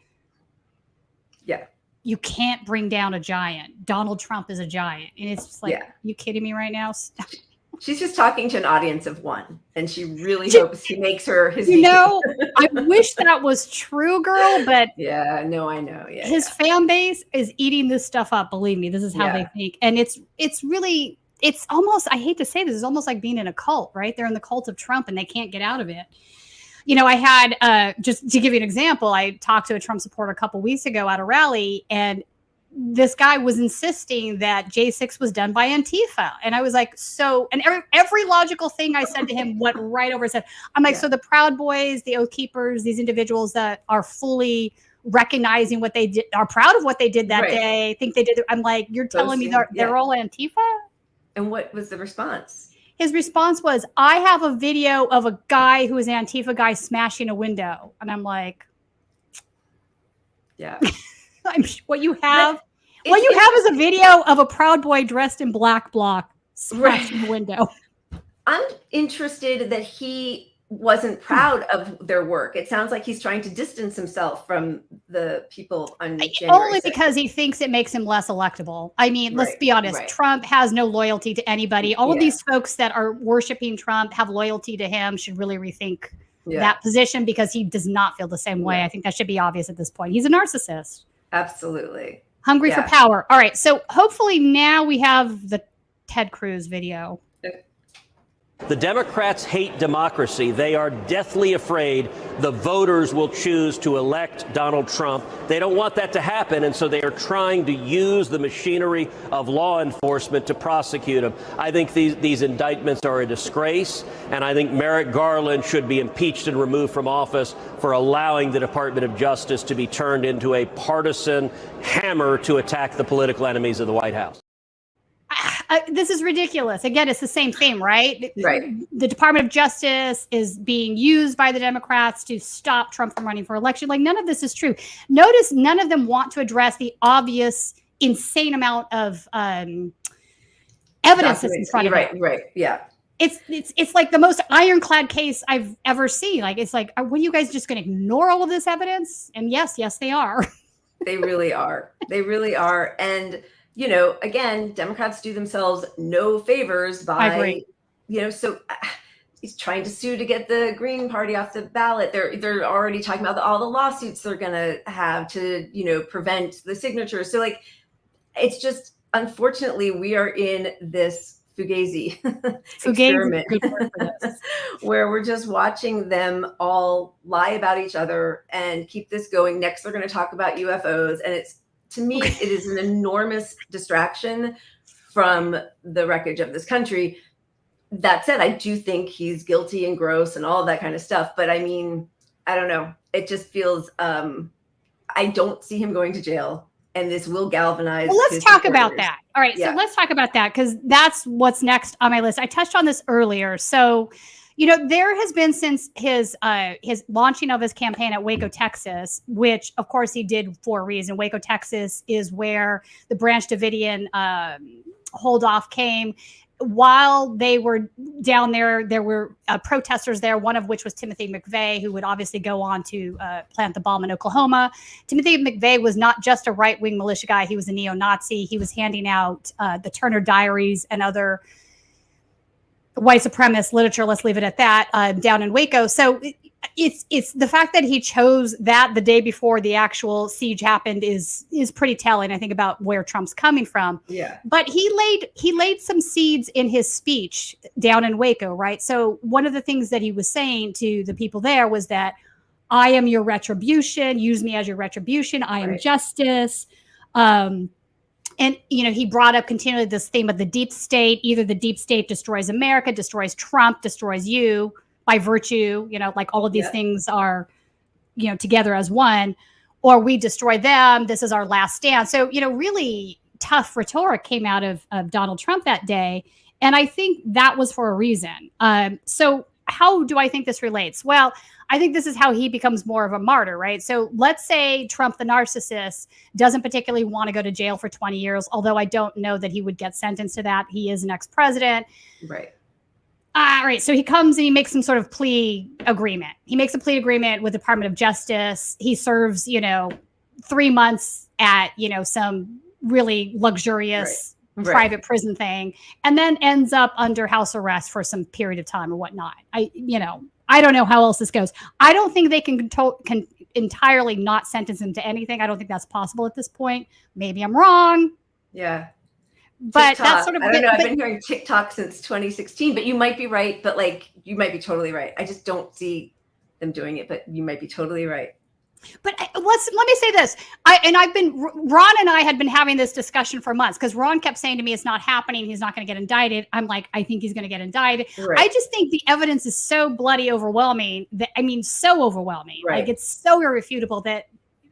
Yeah. You can't bring down a giant. Donald Trump is a giant. And it's just like, you kidding me right now? She's just talking to an audience of one, and she really hopes he makes her his. I wish that was true, girl, but I know. Yeah, his fan base is eating this stuff up. Believe me, this is how they think, and it's almost. I hate to say this, it's almost like being in a cult, right? They're in the cult of Trump, and they can't get out of it. I had just to give you an example. I talked to a Trump supporter a couple weeks ago at a rally, and this guy was insisting that J6 was done by Antifa. And I was like, and every logical thing I said to him went right over his head. I'm like, so the Proud Boys, the Oath Keepers, these individuals that are fully recognizing what they did, are proud of what they did that day, think they did. I'm like, you're telling me they're all Antifa? And what was the response? His response was, I have a video of a guy who is an Antifa guy smashing a window. And I'm like, what you have is a video of a Proud Boy dressed in black bloc smashing the window. I'm interested that he wasn't proud of their work. It sounds like he's trying to distance himself from the people on January only 6th. Because he thinks it makes him less electable. I mean, let's be honest. Trump has no loyalty to anybody. All of these folks that are worshiping Trump have loyalty to him, should really rethink that position, because he does not feel the same way. I think that should be obvious at this point. He's a narcissist. Absolutely. Hungry for power. All right. So hopefully now we have the Ted Cruz video. The Democrats hate democracy. They are deathly afraid the voters will choose to elect Donald Trump. They don't want that to happen, and so they are trying to use the machinery of law enforcement to prosecute him. I think these indictments are a disgrace, and I think Merrick Garland should be impeached and removed from office for allowing the Department of Justice to be turned into a partisan hammer to attack the political enemies of the White House. This is ridiculous. Again, it's the same thing, right? Right. The Department of Justice is being used by the Democrats to stop Trump from running for election. Like, none of this is true. Notice none of them want to address the obvious, insane amount of evidence that's in front of them. Right. Yeah. it's like the most ironclad case I've ever seen. Like, it's like, what, are you guys just going to ignore all of this evidence? And yes, they are. They really are. They really are. And, you know, again, Democrats do themselves no favors by, you know, so he's trying to sue to get the Green Party off the ballot. They're already talking about all the lawsuits they're going to have to, you know, prevent the signatures. So like, it's just, unfortunately, we are in this Fugazi experiment where we're just watching them all lie about each other and keep this going. Next, they're going to talk about UFOs. And it's, to me, it is an enormous distraction from the wreckage of this country. That said, I do think he's guilty and gross and all of that kind of stuff. But I mean, I don't know. It just feels, I don't see him going to jail. And this will galvanize. Well, let's talk about that. All right. So let's talk about that, because that's what's next on my list. I touched on this earlier. So, you know, there has been since his launching of his campaign at Waco, Texas, which of course he did for a reason. Waco, Texas is where the Branch Davidian holdoff came. While they were down there, there were protesters there, one of which was Timothy McVeigh, who would obviously go on to plant the bomb in Oklahoma. Timothy McVeigh was not just a right-wing militia guy. He was a neo-Nazi. He was handing out the Turner Diaries and other white supremacist literature, let's leave it at that, down in Waco. So it's the fact that he chose that the day before the actual siege happened is pretty telling, I think, about where Trump's coming from. Yeah. But he laid some seeds in his speech down in Waco, right? So one of the things that he was saying to the people there was that I am your retribution, use me as your retribution, I am justice. And, you know, he brought up continually this theme of the deep state. Either the deep state destroys America, destroys Trump, destroys you by virtue, you know, like all of these things are, you know, together as one, or we destroy them. This is our last stand. So, you know, really tough rhetoric came out of Donald Trump that day. And I think that was for a reason. So how do I think this relates? Well, I think this is how he becomes more of a martyr, right? So let's say Trump, the narcissist, doesn't particularly want to go to jail for 20 years, although I don't know that he would get sentenced to that. He is an ex-president. Right. Right. So he comes and he makes some sort of plea agreement. He makes a plea agreement with the Department of Justice. He serves, you know, 3 months at, you know, some really luxurious private prison thing, and then ends up under house arrest for some period of time or whatnot. I don't know how else this goes. I don't think they can entirely not sentence him to anything. I don't think that's possible at this point. Maybe I'm wrong. Yeah. But TikTok, that's sort of, I don't know. I've been hearing TikTok since 2016, but you might be right. But like, you might be totally right. I just don't see them doing it, but you might be totally right. But let me say this. Ron and I had been having this discussion for months, because Ron kept saying to me, it's not happening. He's not going to get indicted. I'm like, I think he's going to get indicted. Right. I just think the evidence is so bloody overwhelming so overwhelming. Right. Like, it's so irrefutable that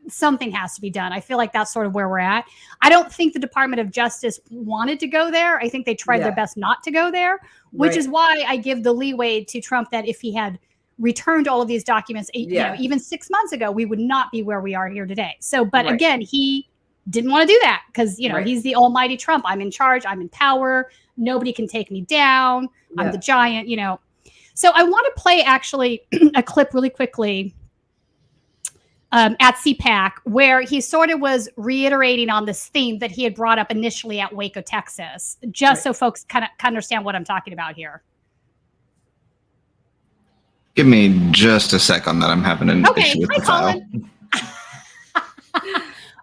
something has to be done. I feel like that's sort of where we're at. I don't think the Department of Justice wanted to go there. I think they tried their best not to go there, which is why I give the leeway to Trump that if he had returned all of these documents, you know, even 6 months ago, we would not be where we are here today. So, but again, he didn't want to do that because, you know, he's the almighty Trump. I'm in charge. I'm in power. Nobody can take me down. I'm the giant, you know. So I want to play actually a clip really quickly at CPAC, where he sort of was reiterating on this theme that he had brought up initially at Waco, Texas, just so folks kind of understand what I'm talking about here. Give me just a sec on that. I'm having an issue with the file.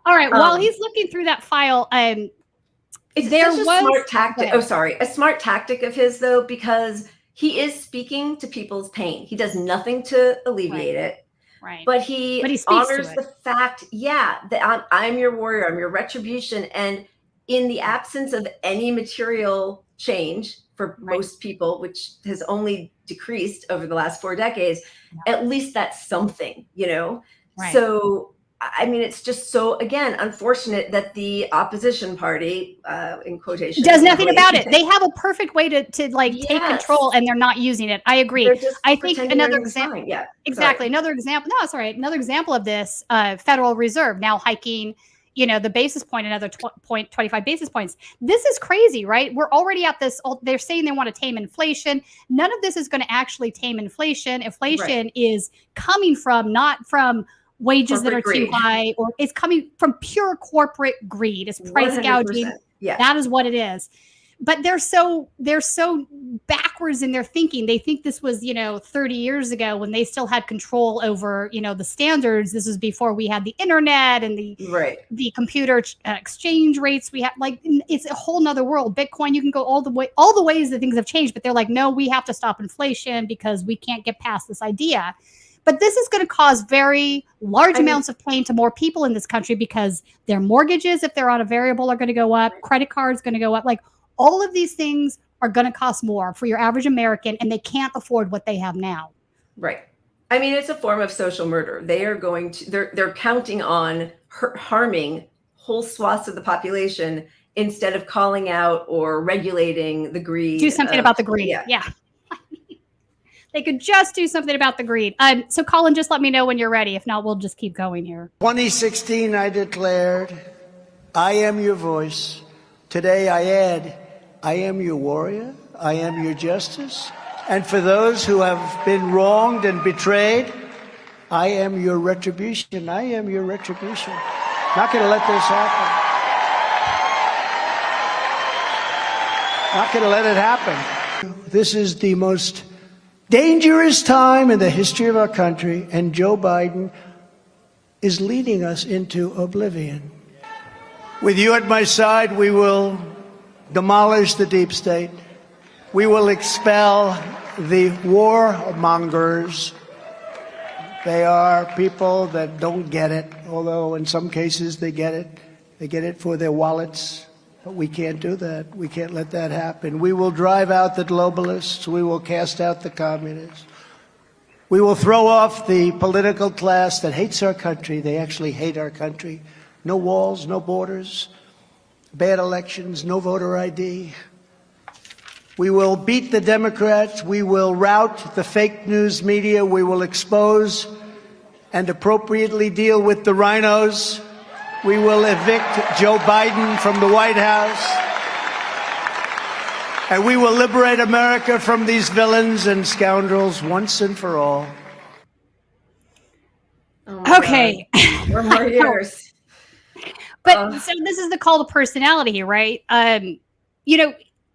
All right. While he's looking through that file, it's such a smart tactic. Oh, sorry. A smart tactic of his, though, because he is speaking to people's pain. He does nothing to alleviate it. Right. But he honors the fact, that I'm your warrior, I'm your retribution. And in the absence of any material change for most people, which has only decreased over the last 4 decades, at least that's something, you know? Right. So, I mean, it's just so, again, unfortunate that the opposition party, in quotation, does nothing about it. They have a perfect way to take control, and they're not using it. I agree. I think another example. Exactly. Another example. No, it's all right. Another example of this, Federal Reserve now hiking the basis point, another 25 basis points. This is crazy, right? We're already at this. They're saying they want to tame inflation. None of this is going to actually tame inflation. Inflation is coming from, not from wages that are too high, or it's coming from pure corporate greed. It's price 100%. gouging. Yeah. That is what it is. But they're so backwards in their thinking. They think this was, 30 years ago when they still had control over, the standards. This was before we had the internet and the computer exchange rates. We had, like, it's a whole nother world. Bitcoin, you can go all the ways that things have changed, but they're like, no, we have to stop inflation because we can't get past this idea. But this is going to cause very large amounts of pain to more people in this country because their mortgages, if they're on a variable, are going to go up. Credit cards going to go up. Like, all of these things are going to cost more for your average American, and they can't afford what they have now. Right. I mean, it's a form of social murder. They are going to, they're counting on harming whole swaths of the population instead of calling out or regulating the greed. Do something about the greed. Yeah. They could just do something about the greed. So Colin, just let me know when you're ready. If not, we'll just keep going here. 2016, I declared, I am your voice. Today I add, I am your warrior, I am your justice, and for those who have been wronged and betrayed, I am your retribution. I am your retribution. Not going to let this happen. Not going to let it happen. This is the most dangerous time in the history of our country, and Joe Biden is leading us into oblivion. With you at my side, we will demolish the deep state. We will expel the warmongers. They are people that don't get it, although in some cases they get it. They get it for their wallets. But we can't do that. We can't let that happen. We will drive out the globalists. We will cast out the communists. We will throw off the political class that hates our country. They actually hate our country. No walls, no borders, bad elections, no voter ID. We will beat the Democrats. We will rout the fake news media. We will expose and appropriately deal with the rhinos. We will evict Joe Biden from the White House. And we will liberate America from these villains and scoundrels once and for all. Okay. 4 more years. But so this is the call to personality here, right?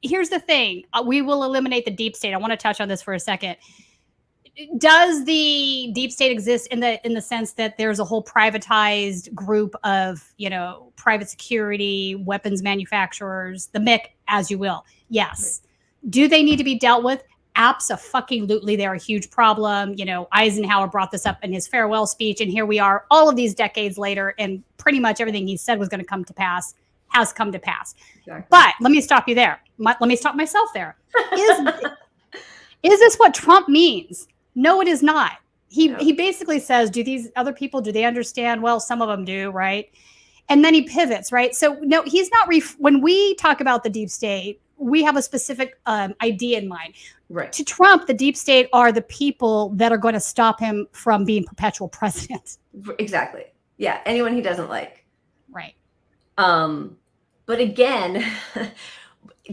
Here's the thing. We will eliminate the deep state. I want to touch on this for a second. Does the deep state exist in the sense that there's a whole privatized group of, private security, weapons manufacturers, the MIC, as you will? Yes. Right. Do they need to be dealt with? Abso-fucking-lutely, they're a huge problem. Eisenhower brought this up in his farewell speech, and here we are all of these decades later, and pretty much everything he said was going to come to pass has come to pass. Exactly. But let me stop you there. Let me stop myself there. Is this what Trump means? No, it is not. He basically says, do these other people, do they understand? Well, some of them do, right? And then he pivots, right? So no, he's not, when we talk about the deep state, we have a specific idea in mind. Right. To Trump, the deep state are the people that are going to stop him from being perpetual president. Exactly. Yeah. Anyone he doesn't like. Right. But again,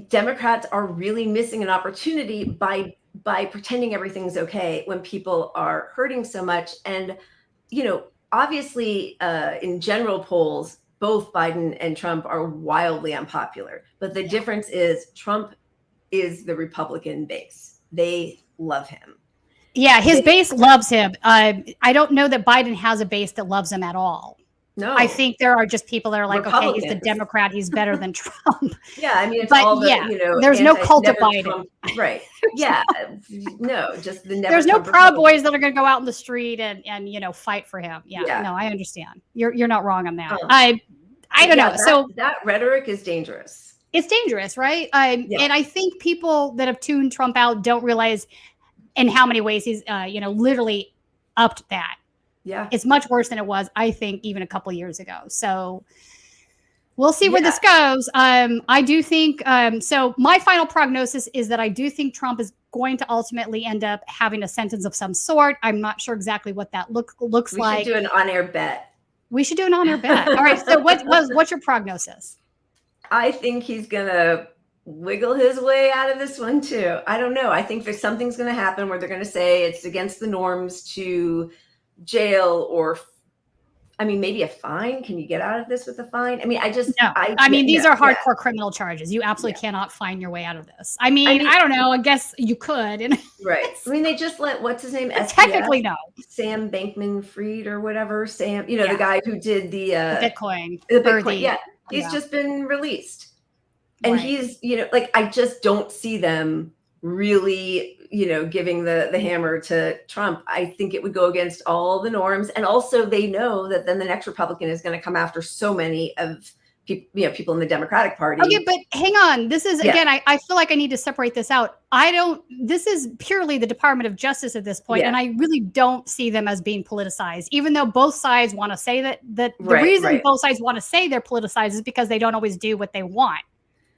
Democrats are really missing an opportunity by pretending everything's okay when people are hurting so much. And, obviously in general polls, both Biden and Trump are wildly unpopular. But the difference is Trump is the Republican base. They love him. Yeah, his base loves him. I don't know that Biden has a base that loves him at all. No. I think there are just people that are like, okay, he's the Democrat. He's better than Trump. Yeah, I mean, it's all the, there's no cult of Biden. Trump, right. Yeah. No, just the never There's no Trump Proud Boys that are going to go out in the street and fight for him. Yeah. No, I understand. You're not wrong on that. I don't know. So that rhetoric is dangerous. It's dangerous, right? And I think people that have tuned Trump out don't realize in how many ways he's, literally upped that. Yeah. It's much worse than it was, I think, even a couple of years ago. So we'll see where this goes. I do think, so my final prognosis is that I do think Trump is going to ultimately end up having a sentence of some sort. I'm not sure exactly what that looks like. We should do an on-air bet. We should do an on-air bet. All right. So what's your prognosis? I think he's gonna wiggle his way out of this one too. I don't know. I think there's something's gonna happen where they're gonna say it's against the norms to jail or, I mean, maybe a fine. Can you get out of this with a fine? I mean, these are hardcore criminal charges. You absolutely cannot fine your way out of this. I mean, I don't know. I guess you could. Right. I mean, they just let, what's his name? Technically, no. Sam Bankman-Fried or whatever. Sam, the guy who did the Bitcoin. The Bitcoin. He's just been released. And he's, I just don't see them really, giving the hammer to Trump. I think it would go against all the norms. And also they know that then the next Republican is going to come after so many of people in the Democratic Party. Okay, but hang on. This is, again, I feel like I need to separate this out. This is purely the Department of Justice at this point, and I really don't see them as being politicized, even though both sides want to say that the reason both sides want to say they're politicized is because they don't always do what they want.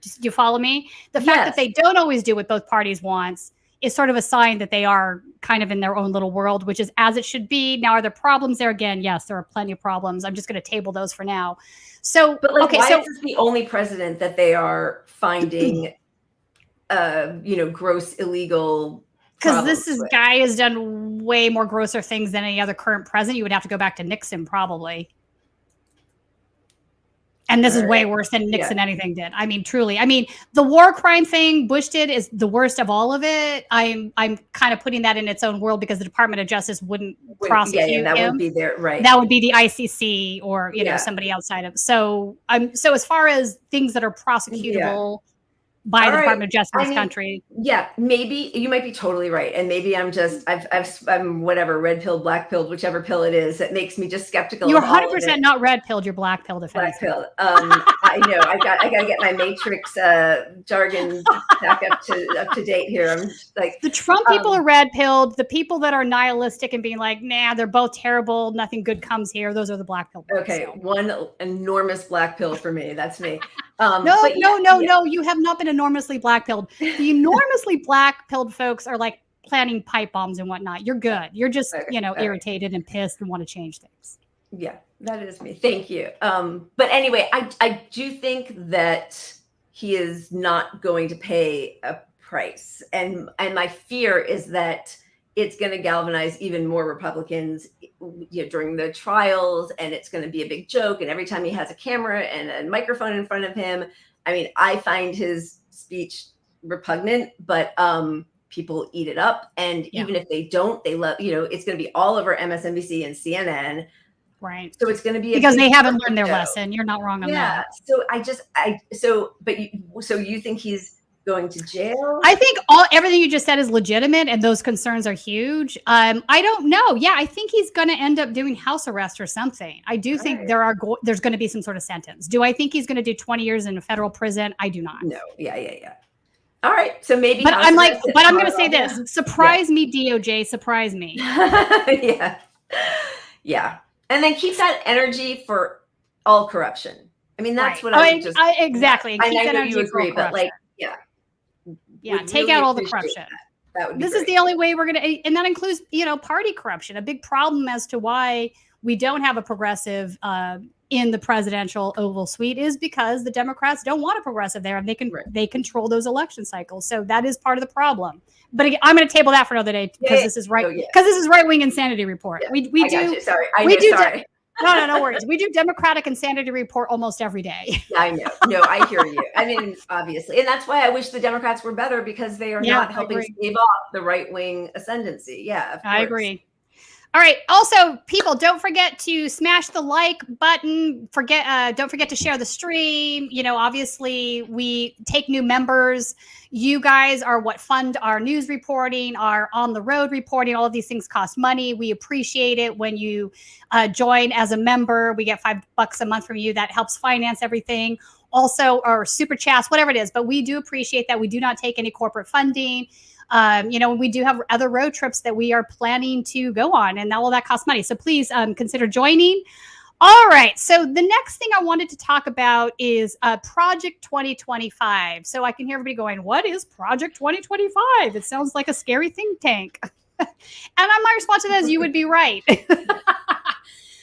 Do you follow me? The fact that they don't always do what both parties wants is sort of a sign that they are kind of in their own little world, which is as it should be. Now, are there problems there? Again, yes, there are plenty of problems. I'm just going to table those for now. So, but why is this the only president that they are finding, gross illegal? Because this guy has done way more grosser things than any other current president. You would have to go back to Nixon, probably. And this is way worse than Nixon anything did. I mean, truly. I mean, the war crime thing Bush did is the worst of all of it. I'm kind of putting that in its own world because the Department of Justice wouldn't prosecute him. That would be there, right? That would be the ICC or somebody outside of. So as far as things that are prosecutable by the Department of Justice in this country. Yeah, maybe you might be totally right. And maybe I'm whatever, red pilled, black pilled, whichever pill it is that makes me just skeptical. You're 100% not red pilled, you're black pilled. Black pilled. I know. I got to get my Matrix jargon back up to date here. I'm just like the Trump people are red pilled. The people that are nihilistic and being like, nah, they're both terrible. Nothing good comes here. Those are the black pilled. Okay, one enormous black pill for me. That's me. No. You have not been enormously black pilled. The enormously black pilled folks are like planting pipe bombs and whatnot. You're good. You're just, irritated and pissed and want to change things. Yeah, that is me. Thank you. But anyway, I do think that he is not going to pay a price. And my fear is that it's going to galvanize even more Republicans during the trials, and it's going to be a big joke. And every time he has a camera and a microphone in front of him, I mean, I find his speech repugnant, but people eat it up. And even if they don't, they love, it's going to be all over MSNBC and CNN. Right. So it's going to be because they haven't learned their lesson. You're not wrong on that. So you think he's going to jail? I think everything you just said is legitimate, and those concerns are huge. I don't know. Yeah, I think he's going to end up doing house arrest or something. I do think there's going to be some sort of sentence. Do I think he's going to do 20 years in a federal prison? I do not. No. Yeah. All right. So maybe. But I'm going to say this: surprise me, DOJ. Surprise me. Yeah. And then keep that energy for all corruption. I mean, that's what exactly. I know you agree, but take out all the corruption. That would be this is the only way we're going to, and that includes, party corruption. A big problem as to why we don't have a progressive in the presidential Oval Suite is because the Democrats don't want a progressive there, and they control those election cycles. So that is part of the problem. But again, I'm going to table that for another day because this is right wing insanity report. Yeah. We do. Sorry. Sorry. No worries. We do Democratic Insanity Report almost every day. Yeah, I know. No, I hear you. I mean, obviously. And that's why I wish the Democrats were better, because they are not helping stave off the right-wing ascendancy. Yeah, of course. I agree. All right. Also, people, don't forget to smash the like button. Don't forget to share the stream. Obviously, we take new members. You guys are what fund our news reporting, our on the road reporting. All of these things cost money. We appreciate it when you join as a member. We get $5 a month from you. That helps finance everything. Also, or super chats, whatever it is. But we do appreciate that. We do not take any corporate funding. We do have other road trips that we are planning to go on, and all that costs money. So please consider joining. All right. So the next thing I wanted to talk about is Project 2025. So I can hear everybody going, what is Project 2025? It sounds like a scary think tank. And my response to that is you would be right.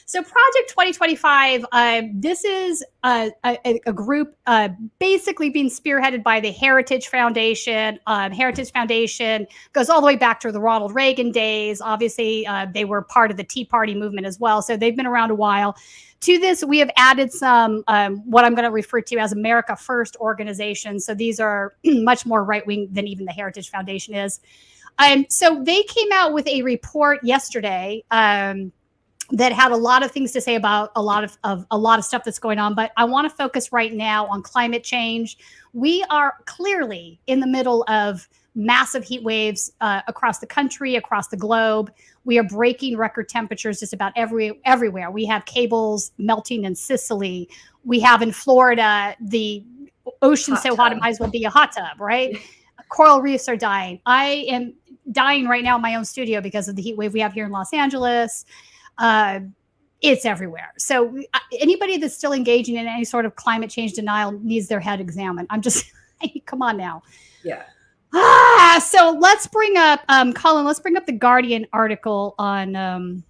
So Project 2025, this is a group basically being spearheaded by the Heritage Foundation. Heritage Foundation goes all the way back to the Ronald Reagan days. Obviously, they were part of the Tea Party movement as well. So they've been around a while. To this, we have added some, what I'm going to refer to as America First organizations. So these are much more right-wing than even the Heritage Foundation is. So they came out with a report yesterday that had a lot of things to say about a lot of stuff that's going on. But I want to focus right now on climate change. We are clearly in the middle of massive heat waves across the country, across the globe. We are breaking record temperatures just about everywhere. We have cables melting in Sicily. We have in Florida, the ocean so hot it might as well be a hot tub, right? Coral reefs are dying. I am dying right now in my own studio because of the heat wave we have here in Los Angeles. It's everywhere. So anybody that's still engaging in any sort of climate change denial needs their head examined. I'm just, come on now. Yeah. So let's bring up, Colin, let's bring up the Guardian article on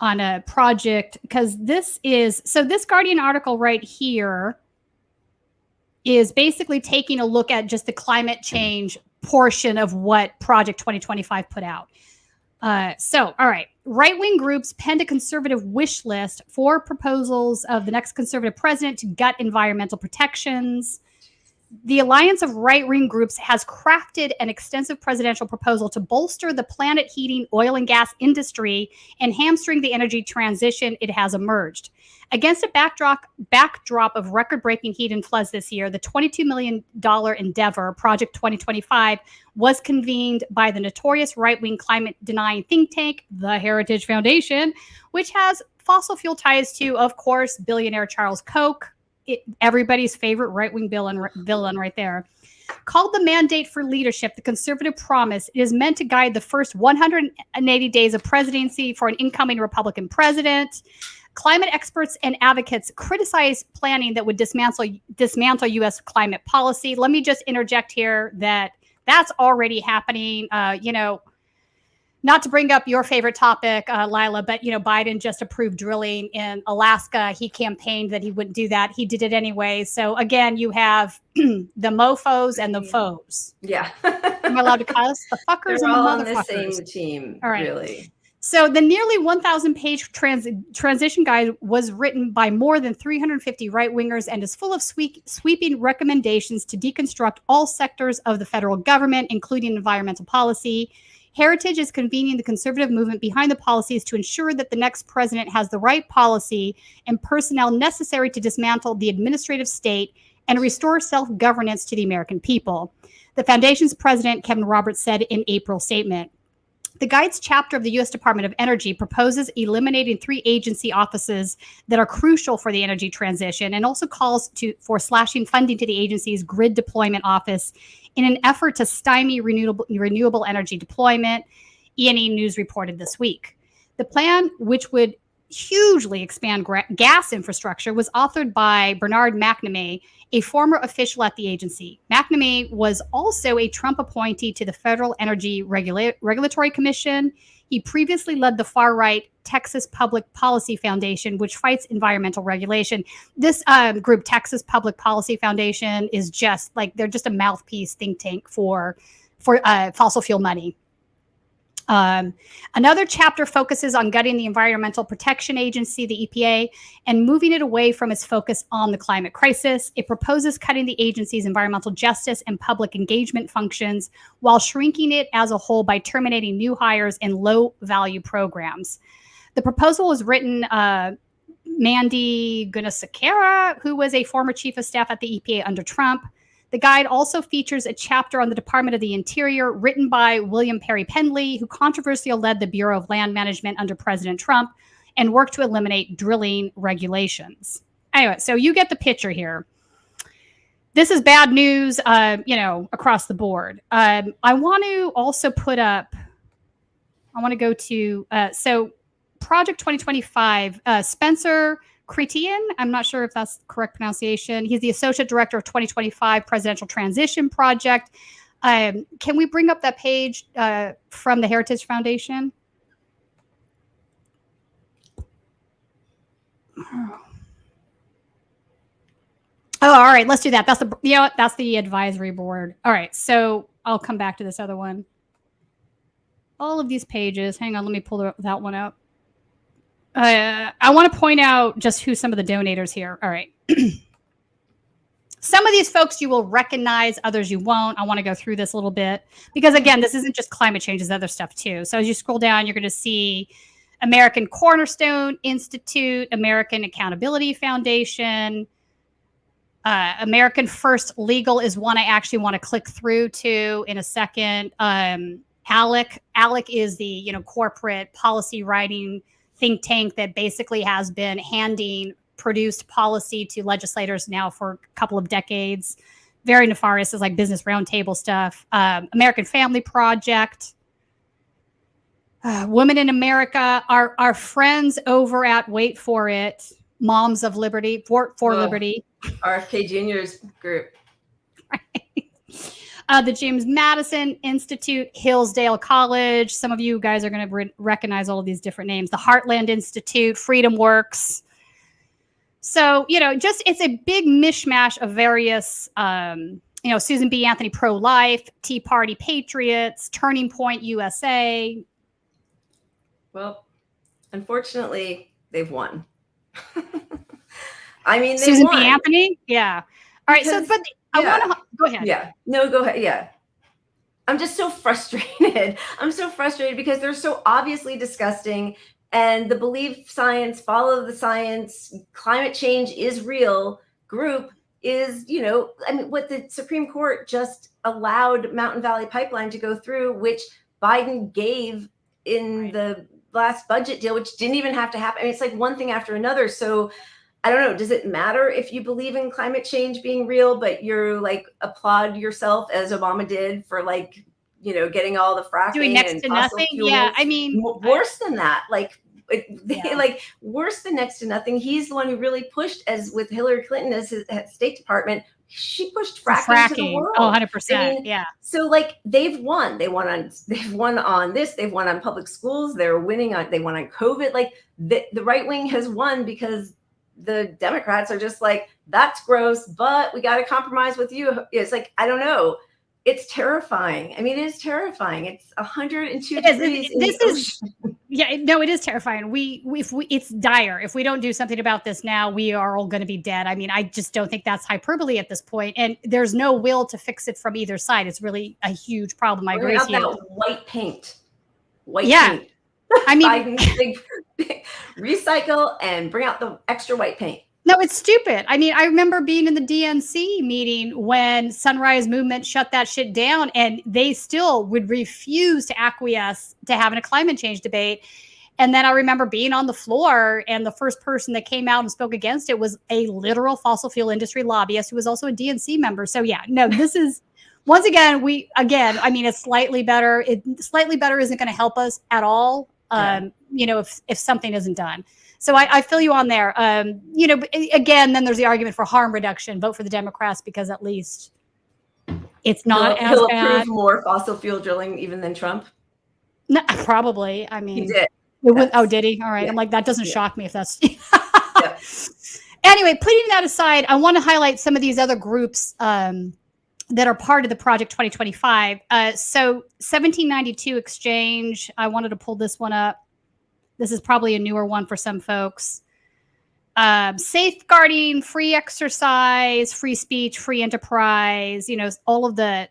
a project, because this Guardian article right here is basically taking a look at just the climate change portion of what Project 2025 put out. All right. Right-wing groups penned a conservative wish list for proposals of the next conservative president to gut environmental protections. The alliance of right-wing groups has crafted an extensive presidential proposal to bolster the planet heating oil and gas industry and hamstring the energy transition it has emerged. Against a backdrop of record-breaking heat and floods this year, the $22 million endeavor, Project 2025, was convened by the notorious right-wing climate-denying think tank, the Heritage Foundation, which has fossil fuel ties to, of course, billionaire Charles Koch, everybody's favorite right-wing villain right there. Called the Mandate for Leadership, the Conservative Promise, it is meant to guide the first 180 days of presidency for an incoming Republican president. Climate experts and advocates criticize planning that would dismantle U.S. climate policy. Let me just interject here that that's already happening. Not to bring up your favorite topic, Leila, but Biden just approved drilling in Alaska. He campaigned that he wouldn't do that. He did it anyway. So again, you have the mofos and the foes. Yeah. Am I allowed to cuss? The fuckers They're and the all on motherfuckers. the same team. All right. Really. So the nearly 1,000-page transition guide was written by more than 350 right-wingers and is full of sweeping recommendations to deconstruct all sectors of the federal government, including environmental policy. Heritage is convening the conservative movement behind the policies to ensure that the next president has the right policy and personnel necessary to dismantle the administrative state and restore self-governance to the American people. The foundation's president, Kevin Roberts, said in April's statement. The guide's chapter of the U.S. Department of Energy proposes eliminating 3 agency offices that are crucial for the energy transition and also calls for slashing funding to the agency's grid deployment office in an effort to stymie renewable energy deployment, E&E News reported this week. The plan, which would hugely expand gas infrastructure, was authored by Bernard McNamee, a former official at the agency. McNamee was also a Trump appointee to the Federal Energy Regulatory Commission. He previously led the far-right Texas Public Policy Foundation, which fights environmental regulation. This group, Texas Public Policy Foundation, is just like, they're just a mouthpiece think tank for fossil fuel money. Another chapter focuses on gutting the Environmental Protection Agency, the EPA, and moving it away from its focus on the climate crisis. It proposes cutting the agency's environmental justice and public engagement functions while shrinking it as a whole by terminating new hires and low-value programs. The proposal was written Mandy Gunasekera, who was a former chief of staff at the EPA under Trump. The guide also features a chapter on the Department of the Interior written by William Perry Pendley, who controversially led the Bureau of Land Management under President Trump and worked to eliminate drilling regulations. Anyway, so you get the picture here. This is bad news, across the board. I want to also put up, I want to go to, Project 2025, Spencer Cretian, I'm not sure if that's the correct pronunciation. He's the Associate Director of 2025 Presidential Transition Project. Can we bring up that page from the Heritage Foundation? Oh, all right. Let's do that. That's that's the advisory board. All right. So I'll come back to this other one. All of these pages. Hang on. Let me pull that one up. I want to point out just who some of the donators here. All right. Some of these folks you will recognize, others you won't. I want to go through this a little bit because, again, this isn't just climate change, there's other stuff too. So as you scroll down, you're going to see American Cornerstone Institute, American Accountability Foundation, American First Legal is one I actually want to click through to in a second. ALEC is the corporate policy writing think tank that basically has been handing produced policy to legislators now for a couple of decades. Very nefarious, is like business roundtable stuff. American Family Project, Women in America, our friends over at Wait For It, Moms of Liberty, for Liberty. RFK Jr.'s group. The James Madison Institute, Hillsdale College. Some of you guys are going to recognize all of these different names. The Heartland Institute, Freedom Works. So, it's a big mishmash of various, Susan B. Anthony Pro-Life, Tea Party Patriots, Turning Point USA. Well, unfortunately, they've won. I mean, Susan B. Anthony? Yeah. All right. Because, I want to go ahead. Yeah. No, go ahead. Yeah. I'm just so frustrated. I'm so frustrated because they're so obviously disgusting. And the believe science, follow the science, climate change is real group is, what the Supreme Court just allowed Mountain Valley Pipeline to go through, which Biden gave in the last budget deal, which didn't even have to happen. I mean, it's like one thing after another. So I don't know. Does it matter if you believe in climate change being real, but you're like applaud yourself as Obama did for getting all the fracking doing next and to fossil nothing? fuels? Yeah, I mean, worse than that. Worse than next to nothing. He's the one who really pushed, as with Hillary Clinton as his State Department. She pushed fracking to the world. Oh, 100%. Yeah. So they've won. They've won on this. They've won on public schools. They won on COVID. The right wing has won because the Democrats are just like, that's gross, but we got to compromise with you. It's like, I don't know. It's terrifying. I mean, it is terrifying. It's 102 degrees. It is terrifying. It's dire. If we don't do something about this now, we are all going to be dead. I mean, I just don't think that's hyperbole at this point. And there's no will to fix it from either side. It's really a huge problem. I agree with you. That white paint. Paint. I mean, big recycle and bring out the extra white paint. No, it's stupid. I mean, I remember being in the DNC meeting when Sunrise Movement shut that shit down, and they still would refuse to acquiesce to having a climate change debate. And then I remember being on the floor, and the first person that came out and spoke against it was a literal fossil fuel industry lobbyist who was also a DNC member. So yeah, no, this is once again, I mean, it's slightly better. Slightly better isn't going to help us at all. If something isn't done. So I feel you on there. But again, then there's the argument for harm reduction. Vote for the Democrats because at least it's not as he'll bad. approve more fossil fuel drilling even than Trump. No, probably. I mean, he did. Did he? All right. Yeah. I'm like, that doesn't shock me if that's. Yeah. Anyway, putting that aside, I want to highlight some of these other groups that are part of the Project 2025. So 1792 Exchange, I wanted to pull this one up. This is probably a newer one for some folks. Safeguarding free exercise, free speech, free enterprise, all of the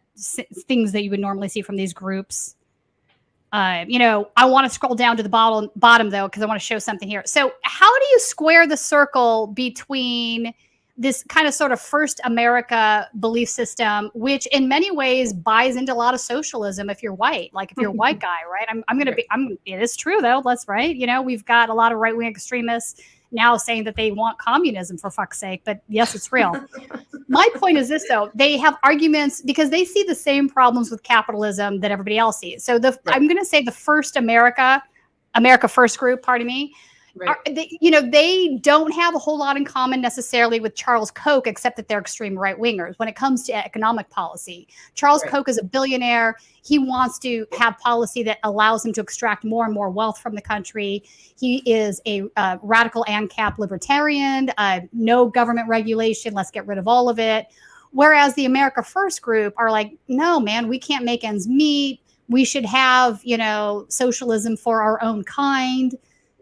things that you would normally see from these groups. I want to scroll down to the bottom though, because I want to show something here. So how do you square the circle between this kind of sort of first America belief system, which in many ways buys into a lot of socialism if you're white, like if you're a white guy, right? It is true though. That's right. We've got a lot of right-wing extremists now saying that they want communism for fuck's sake, but yes, it's real. My point is this though, they have arguments because they see the same problems with capitalism that everybody else sees. So I'm going to say the first America First group, pardon me, they don't have a whole lot in common necessarily with Charles Koch, except that they're extreme right wingers when it comes to economic policy. Charles Koch is a billionaire. He wants to have policy that allows him to extract more and more wealth from the country. He is a radical ANCAP libertarian, no government regulation. Let's get rid of all of it. Whereas the America First group are like, no, man, we can't make ends meet. We should have, socialism for our own kind.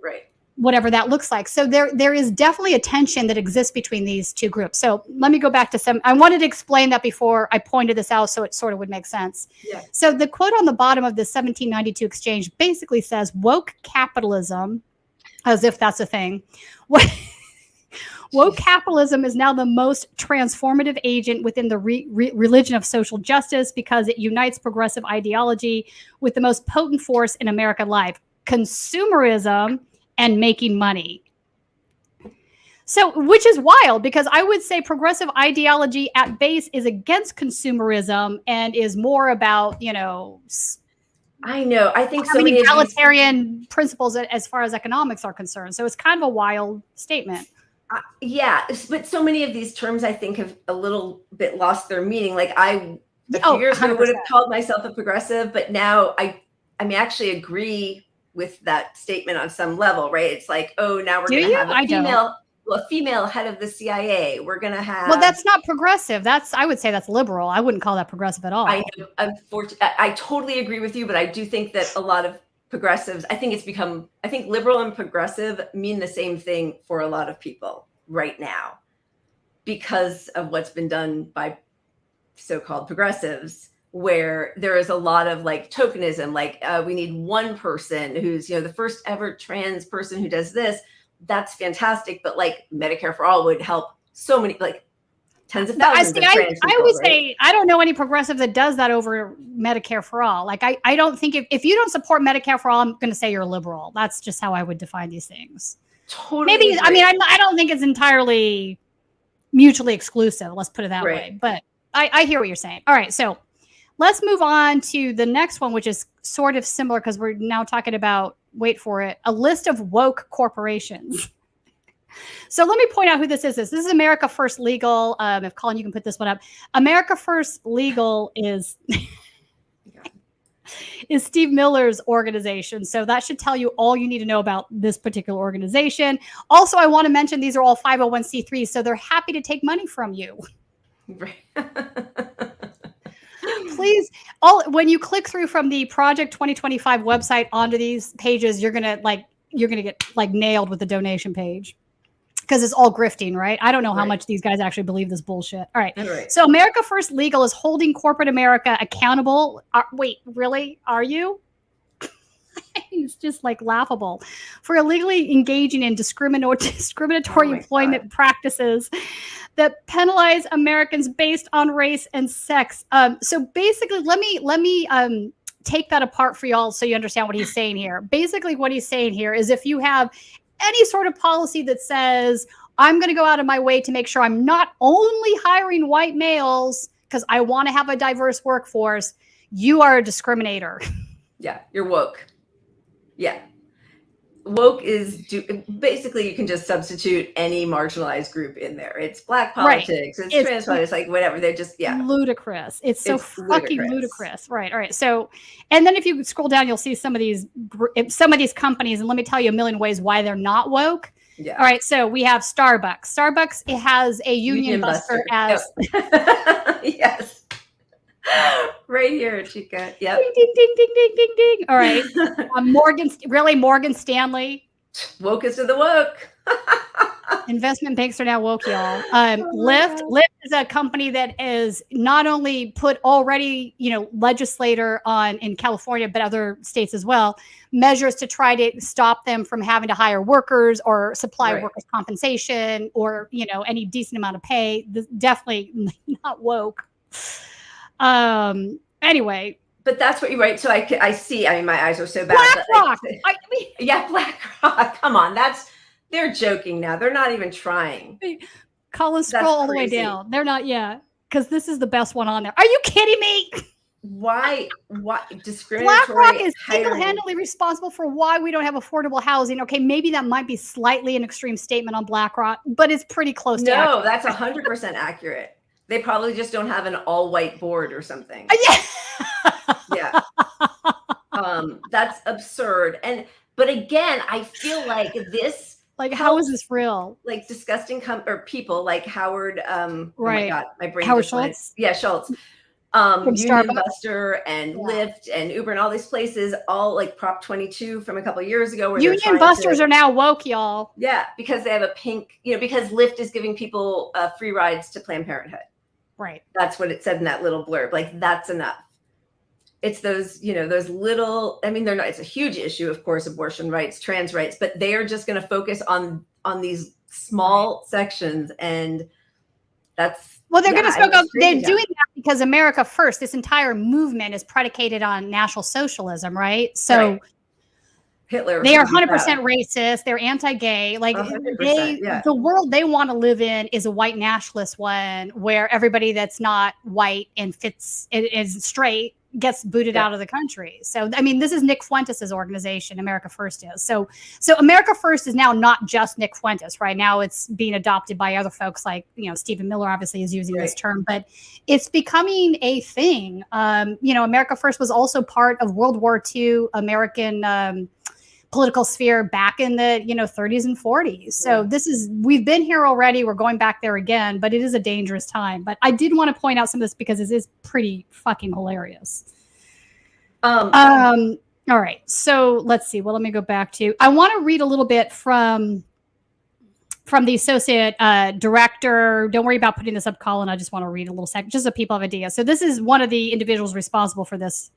Right. Whatever that looks like. So there is definitely a tension that exists between these two groups. So let me go back to I wanted to explain that before I pointed this out so it sort of would make sense. Yeah. So the quote on the bottom of the 1792 exchange basically says, woke capitalism, as if that's a thing. Woke capitalism is now the most transformative agent within the religion of social justice because it unites progressive ideology with the most potent force in American life, consumerism and making money. So, which is wild because I would say progressive ideology at base is against consumerism and is more about, I know. I think so many many egalitarian principles as far as economics are concerned. So it's kind of a wild statement. Yeah, but so many of these terms I think have a little bit lost their meaning. Like a few years ago would have called myself a progressive, but now I actually agree with that statement on some level, right? It's like, oh, now we're going to have a female head of the CIA. We're going to have. Well, that's not progressive. I would say that's liberal. I wouldn't call that progressive at all. I know. Unfortunately, I totally agree with you, but I do think that a lot of progressives, I think liberal and progressive mean the same thing for a lot of people right now because of what's been done by so-called progressives, where there is a lot of like tokenism, like we need one person who's, the first ever trans person who does this. That's fantastic. But like Medicare for all would help so many, like tens of thousands of trans people, I would say, I don't know any progressive that does that over Medicare for all. Like, I don't think if you don't support Medicare for all, I'm going to say you're liberal. That's just how I would define these things. Totally. Maybe, agree. I don't think it's entirely mutually exclusive. Let's put it that way. But I hear what you're saying. All right. So let's move on to the next one, which is sort of similar because we're now talking about, wait for it, a list of woke corporations. So let me point out who this is. This is America First Legal. If Colin, you can put this one up. America First Legal is Steve Miller's organization. So that should tell you all you need to know about this particular organization. Also, I want to mention these are all 501c3s, so they're happy to take money from you. Right. Please, when you click through from the Project 2025 website onto these pages, you're gonna get like nailed with the donation page because it's all grifting, right? I don't know how much these guys actually believe this bullshit. All right. So America First Legal is holding corporate America accountable. Wait, really? Are you? It's just like laughable for illegally engaging in discriminatory employment practices that penalize Americans based on race and sex. So basically, let me take that apart for y'all so you understand what he's saying here. Basically, what he's saying here is if you have any sort of policy that says, I'm going to go out of my way to make sure I'm not only hiring white males because I want to have a diverse workforce, you are a discriminator. Yeah, you're woke. Yeah. Woke is basically you can just substitute any marginalized group in there. It's black politics, it's trans politics, like whatever. They're just ludicrous. It's so fucking ludicrous. Right. All right. So, and then if you scroll down, you'll see some of these companies, and let me tell you a million ways why they're not woke. Yeah. All right. So we have Starbucks. Starbucks, it has a union buster as yes. Right here, Chica. Yep. Ding, ding, ding, ding, ding, ding, ding. All right. Morgan Stanley. Wokest of the woke. Investment banks are now woke, y'all. Lyft is a company that is not only put already, legislator in California, but other states as well, measures to try to stop them from having to hire workers or supply workers' compensation or, any decent amount of pay. Definitely not woke. Anyway, but that's what you're right. So I see. I mean, my eyes are so bad. BlackRock. BlackRock. Come on, they're joking now. They're not even trying. Colin, scroll all the way down. They're not. Yeah, because this is the best one on there. Are you kidding me? why discriminatory? BlackRock is single-handedly responsible for why we don't have affordable housing. Okay, maybe that might be slightly an extreme statement on BlackRock, but it's pretty close to accurate. No, that's 100% accurate. They probably just don't have an all-white board or something. Yeah. That's absurd. But again, I feel like this, like, how is this real? Like disgusting or people like Howard. Right. Oh my God, my brain. Howard just went. Schultz. Yeah, Schultz. From Union Starbucks. Buster and Lyft and Uber and all these places, all like Prop 22 from a couple of years ago. Where Union Busters are now woke, y'all. Yeah, because they have a pink, because Lyft is giving people free rides to Planned Parenthood. Right. That's what it said in that little blurb. Like, that's enough. It's those, those little, I mean, they're not, it's a huge issue, of course, abortion rights, trans rights, but they are just going to focus on these small sections. And that's, well, they're going to spoke up. They're doing that because America First, this entire movement is predicated on National Socialism, right? So Hitler, they are 100% racist. They're anti-gay. Like the world they want to live in is a white nationalist one where everybody that's not white and is straight gets booted out of the country. So, I mean, this is Nick Fuentes' organization, America First is. So America First is now not just Nick Fuentes, right? Now it's being adopted by other folks like, Stephen Miller obviously is using this term, but it's becoming a thing. America First was also part of World War II American political sphere back in the 30s and 40s. So we've been here already. We're going back there again, but it is a dangerous time. But I did want to point out some of this because it is pretty fucking hilarious. All right. So let's see. Well, let me go back to, I want to read a little bit from the associate director. Don't worry about putting this up, Colin. I just want to read a little second, just so people have an idea. So this is one of the individuals responsible for this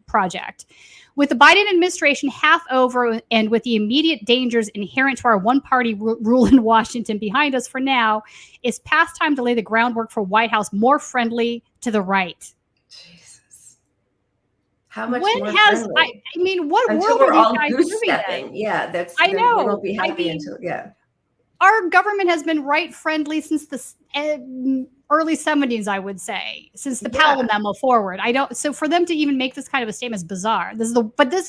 project. With the Biden administration half over and with the immediate dangers inherent to our one-party rule in Washington behind us for now, it's past time to lay the groundwork for a White House more friendly to the right. Jesus. How much more friendly? I mean, what until world we're are all these guys goose-stepping. living in? Yeah, that's, I know. We won't be happy until, Our government has been right-friendly since the early 70s, I would say, since the Powell memo forward. So for them to even make this kind of a statement is bizarre.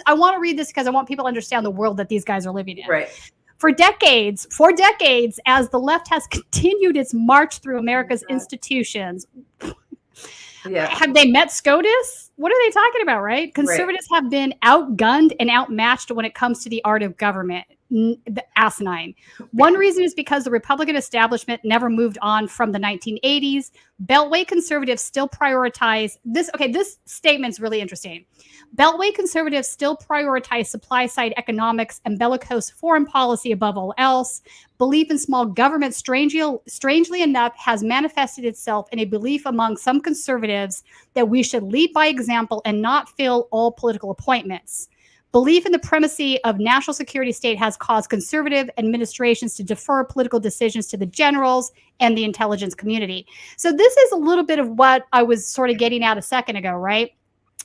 I want to read this because I want people to understand the world that these guys are living in. Right. For decades, as the left has continued its march through America's institutions. Have they met SCOTUS? What are they talking about, right? Conservatives have been outgunned and outmatched when it comes to the art of government. The asinine. One reason is because the Republican establishment never moved on from the 1980s. Beltway conservatives still prioritize this. Okay, this statement's really interesting. Beltway conservatives still prioritize supply side economics and bellicose foreign policy above all else. Belief in small government, strangely enough, has manifested itself in a belief among some conservatives that we should lead by example and not fill all political appointments. Belief in the primacy of national security state has caused conservative administrations to defer political decisions to the generals and the intelligence community. So this is a little bit of what I was sort of getting at a second ago, right?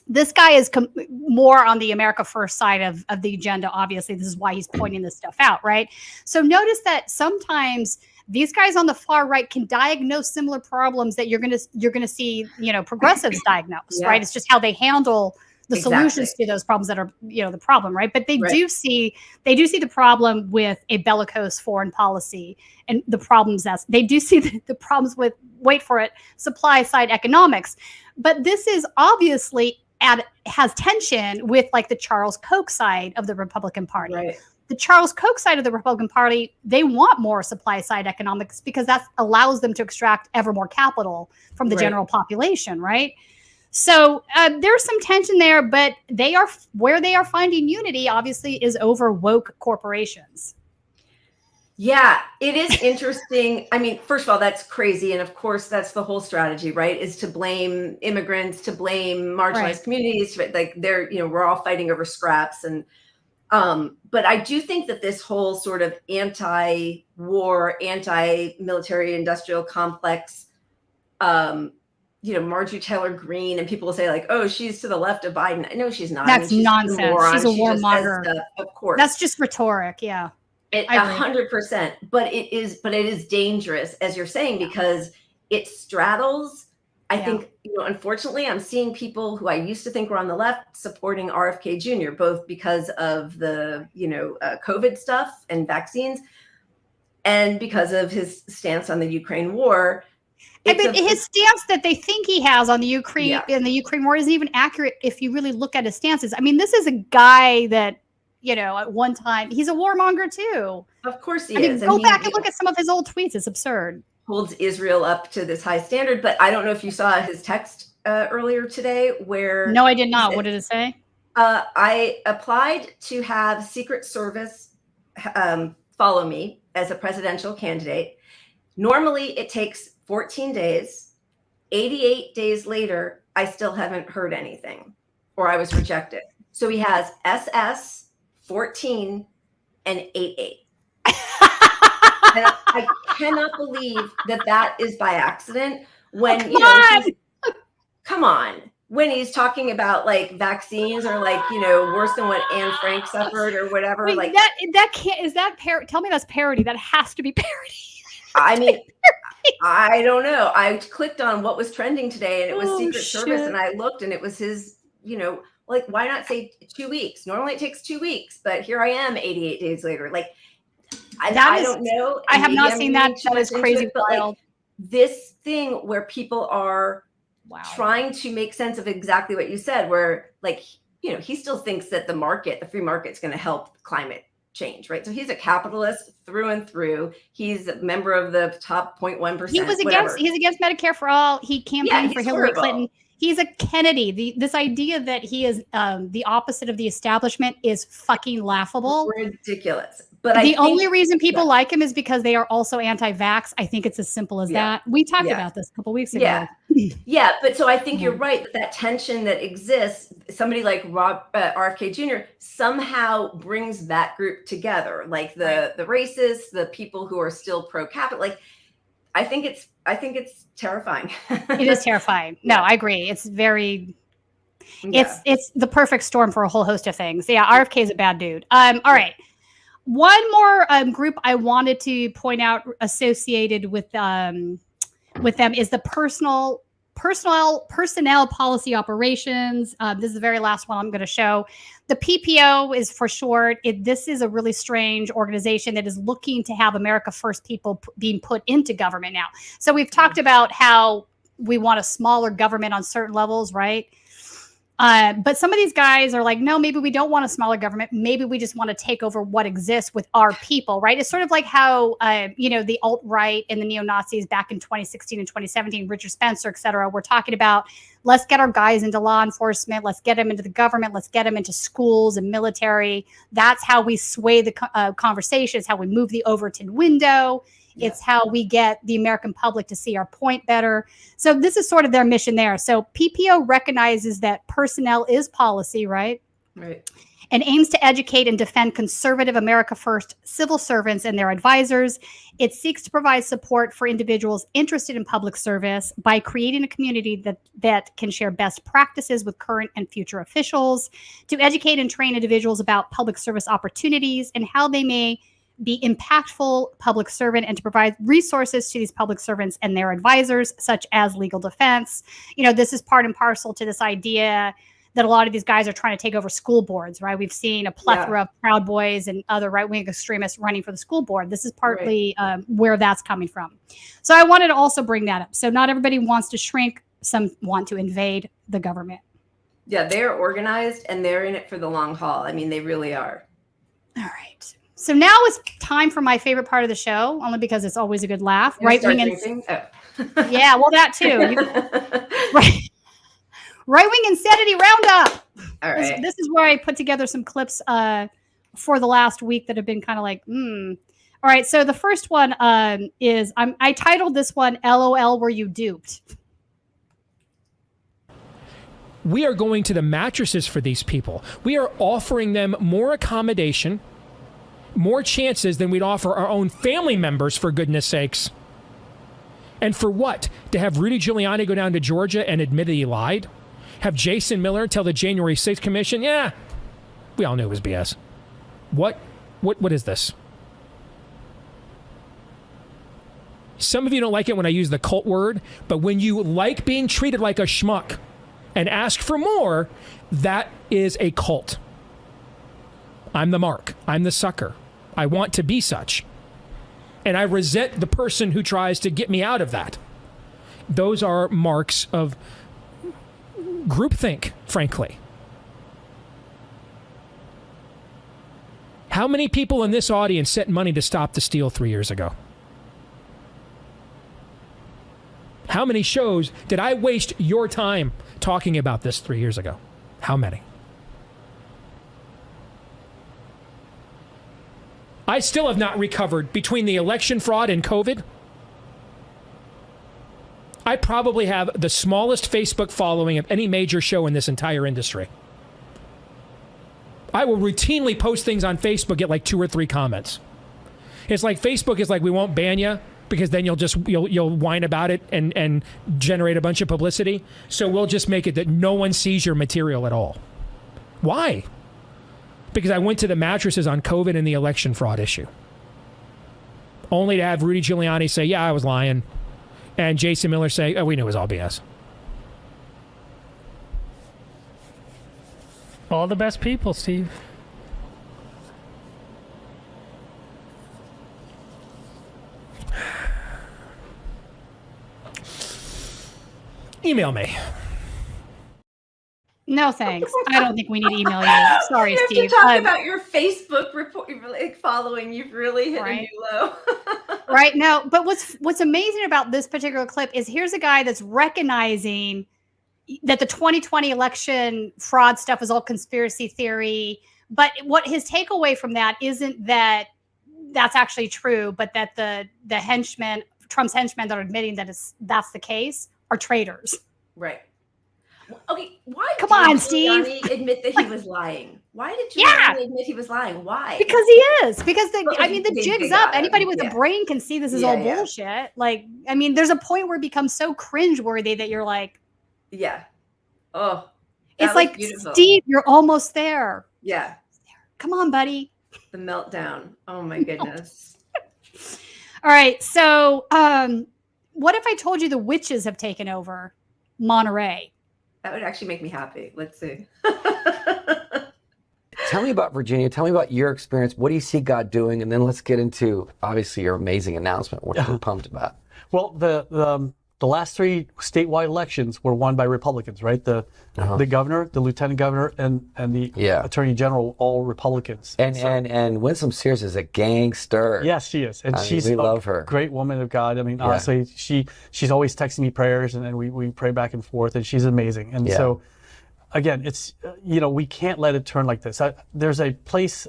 This guy is more on the America First side of the agenda. Obviously, this is why he's pointing this stuff out, right? So notice that sometimes these guys on the far right can diagnose similar problems that you're gonna see, progressives diagnose, right? It's just how they handle the solutions to those problems that are, the problem, right? But they do see the problem with a bellicose foreign policy and the problems they do see the problems with, wait for it, supply side economics. But this is obviously has tension with like the Charles Koch side of the Republican Party. Right. The Charles Koch side of the Republican Party, they want more supply side economics because that allows them to extract ever more capital from the general population, right? So there's some tension there, but where they are finding unity, obviously, is over woke corporations. Yeah, it is interesting. I mean, first of all, that's crazy. And of course, that's the whole strategy, right? Is to blame immigrants, to blame marginalized communities. Like we're all fighting over scraps. And but I do think that this whole sort of anti-war, anti-military industrial complex, Marjorie Taylor Greene, and people will say like, oh, she's to the left of Biden. No, she's not. That's nonsense. She's a warmonger. Of course. That's just rhetoric. Yeah. 100%. But it is dangerous, as you're saying, because it straddles I think, unfortunately, I'm seeing people who I used to think were on the left supporting RFK Jr., both because of the, COVID stuff and vaccines, and because of his stance on the Ukraine war. But his stance that they think he has on the Ukraine in the Ukraine war isn't even accurate if you really look at his stances. I mean, this is a guy that, at one time, he's a warmonger too. Of course he is. Go back and look at some of his old tweets. It's absurd. Holds Israel up to this high standard. But I don't know if you saw his text earlier today where... No, I did not. What did it say? I applied to have Secret Service follow me as a presidential candidate. Normally, it takes 14 days. 88 days later, I still haven't heard anything, or I was rejected. So he has SS, 14, and 88. And I cannot believe that is by accident when, come on, when he's talking about like vaccines or like, worse than what Anne Frank suffered or whatever. Wait, like that can't, is that tell me that's parody. That has to be parody. I mean, I don't know. I clicked on what was trending today and it was Secret Service, and I looked and it was his, like, why not say 2 weeks? Normally it takes 2 weeks, but here I am 88 days later. Like, I don't know. I have not seen that. That is crazy wild. Like, this thing where people are trying to make sense of exactly what you said, where like, he still thinks that the free market's going to help climate change, right? So he's a capitalist through and through. He's a member of the top 0.1%. He's against Medicare for all. He campaigned for Hillary Clinton. He's a Kennedy. This idea that he is the opposite of the establishment is fucking laughable. Ridiculous. But the only reason people like him is because they are also anti-vax. I think it's as simple as that. We talked about this a couple weeks ago. Yeah, but so I think you're right that tension that exists, somebody like RFK Jr. somehow brings that group together, like the racists, the people who are still pro-capital. Like, I think it's terrifying. It is terrifying. No, I agree. It's very. It's the perfect storm for a whole host of things. Yeah, RFK is a bad dude. All right. One more group I wanted to point out associated with them is the personnel policy operations. This is the very last one I'm going to show. The PPO is for short. This is a really strange organization that is looking to have America First people being put into government now. So we've talked about how we want a smaller government on certain levels, right? But some of these guys are like, no, maybe we don't want a smaller government. Maybe we just want to take over what exists with our people, right? It's sort of like how, the alt-right and the neo-Nazis back in 2016 and 2017, Richard Spencer, et cetera, we're talking about, let's get our guys into law enforcement. Let's get them into the government. Let's get them into schools and military. That's how we sway the conversations, how we move the Overton window. It's how we get the American public to see our point better. So this is sort of their mission there. So PPO recognizes that personnel is policy, right? Right. And aims to educate and defend conservative America First civil servants and their advisors. It seeks to provide support for individuals interested in public service by creating a community that can share best practices with current and future officials, to educate and train individuals about public service opportunities and how they may be impactful public servant, and to provide resources to these public servants and their advisors, such as legal defense. This is part and parcel to this idea that a lot of these guys are trying to take over school boards, right? We've seen a plethora of Proud Boys and other right-wing extremists running for the school board. This is partly where that's coming from. So I wanted to also bring that up. So not everybody wants to shrink. Some want to invade the government. Yeah, they're organized and they're in it for the long haul. I mean, they really are. All right. So now it's time for my favorite part of the show, only because it's always a good laugh. Right-wing yeah, well, that too. Right-wing insanity roundup. All right. This is where I put together some clips for the last week that have been kind of like, All right. So the first one is I titled this one "LOL, Were You Duped?" We are going to the mattresses for these people. We are offering them more accommodation, more chances than we'd offer our own family members, for goodness sakes. And for what? To have Rudy Giuliani go down to Georgia and admit that he lied? Have Jason Miller tell the January 6th commission, yeah, we all knew it was BS. What is this? Some of you don't like it when I use the cult word, but when you like being treated like a schmuck and ask for more, that is a cult. I'm the mark. I'm the sucker. I want to be such. And I resent the person who tries to get me out of that. Those are marks of groupthink, frankly. How many people in this audience sent money to stop the steal 3 years ago? How many shows did I waste your time talking about this 3 years ago? How many? I still have not recovered between the election fraud and COVID. I probably have the smallest Facebook following of any major show in this entire industry. I will routinely post things on Facebook, get like 2 or 3 comments. It's like Facebook is like, we won't ban you because then you'll whine about it and generate a bunch of publicity. So we'll just make it that no one sees your material at all. Why? Because I went to the mattresses on COVID and the election fraud issue. Only to have Rudy Giuliani say, yeah, I was lying. And Jason Miller say, oh, we knew it was all BS. All the best people, Steve. Email me. No, thanks. I don't think we need to email you. Sorry, you have Steve. To talk about your Facebook report, following. You've really hit a new low. Right. No, but what's amazing about this particular clip is here's a guy that's recognizing that the 2020 election fraud stuff is all conspiracy theory. But what his takeaway from that isn't that that's actually true, but that the henchmen, Trump's henchmen that are admitting that that's the case are traitors. Right. Okay, why? Come on, did Steve. Giuliani admit that he was lying? Why did Giuliani admit he was lying? Why? Because he is. Because the jig's up. Anybody with a brain can see this is all bullshit. Like, I mean, there's a point where it becomes so cringeworthy that you're like, yeah. Oh, it's like, beautiful. Steve, you're almost there. Yeah. Come on, buddy. The meltdown. Oh my goodness. All right. So, what if I told you the witches have taken over Monterey? That would actually make me happy. Let's see. Tell me about Virginia. Tell me about your experience. What do you see God doing? And then let's get into, obviously, your amazing announcement, which we're pumped about. Well, the last 3 statewide elections were won by Republicans, right? The governor, the lieutenant governor, and the attorney general, all Republicans. And Winsome Sears is a gangster. Yes, she is, and we love her. Great woman of God. I mean, honestly, she's always texting me prayers, and we pray back and forth, and she's amazing. And so, again, it's we can't let it turn like this. There's a place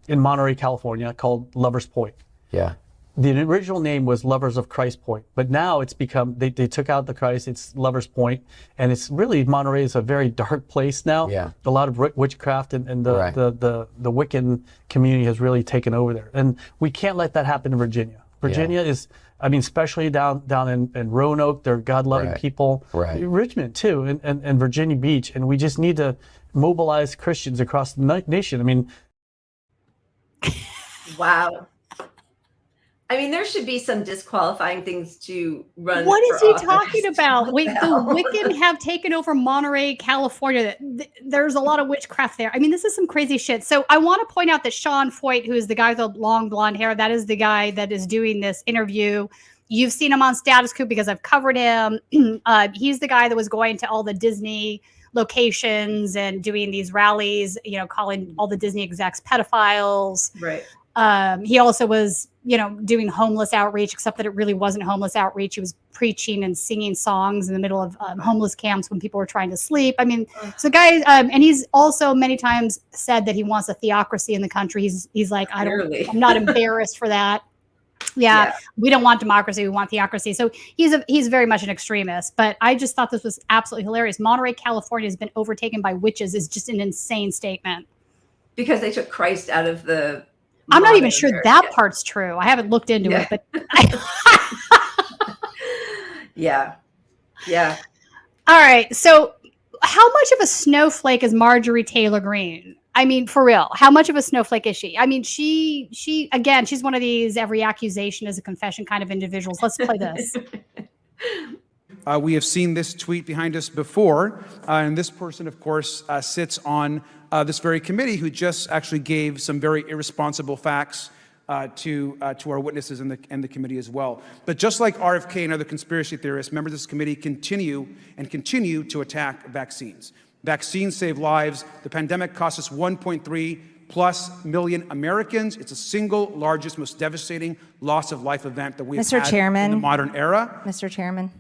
in Monterey, California, called Lovers Point. Yeah. The original name was Lovers of Christ Point, but now it's become, they took out the Christ, it's Lovers Point, and it's really, Monterey is a very dark place now. Yeah. A lot of witchcraft and the Wiccan community has really taken over there. And we can't let that happen in Virginia. Virginia is, I mean, especially down in Roanoke, they're God-loving people. Right. Richmond too, and Virginia Beach, and we just need to mobilize Christians across the nation. I mean. Wow. I mean, there should be some disqualifying things to run. What is he office. talking about? Wait, the Wiccan have taken over Monterey, California. There's a lot of witchcraft there. I mean, this is some crazy shit. So I want to point out that Sean Foyt, who is the guy with the long blonde hair, that is the guy that is doing this interview. You've seen him on Status Coup because I've covered him. He's the guy that was going to all the Disney locations and doing these rallies, calling all the Disney execs pedophiles. Right. He also was, doing homeless outreach, except that it really wasn't homeless outreach. He was preaching and singing songs in the middle of homeless camps when people were trying to sleep. I mean, so guys, and he's also many times said that he wants a theocracy in the country. He's like, I'm not embarrassed for that. Yeah, we don't want democracy. We want theocracy. So he's very much an extremist. But I just thought this was absolutely hilarious. Monterey, California has been overtaken by witches is just an insane statement. Because they took Christ out of the. I'm not even sure that part's true. I haven't looked into it, but. Yeah. All right. So how much of a snowflake is Marjorie Taylor Greene? I mean, for real, how much of a snowflake is she? I mean, she again, she's one of these every accusation is a confession kind of individuals. Let's play this. We have seen this tweet behind us before, and this person, of course, sits on this very committee who just actually gave some very irresponsible facts to our witnesses in the committee as well. But just like RFK and other conspiracy theorists, members of this committee continue to attack vaccines. Vaccines save lives. The pandemic cost us 1.3+ million Americans. It's the single largest, most devastating loss of life event that we have had in the modern era. Mr. Chairman.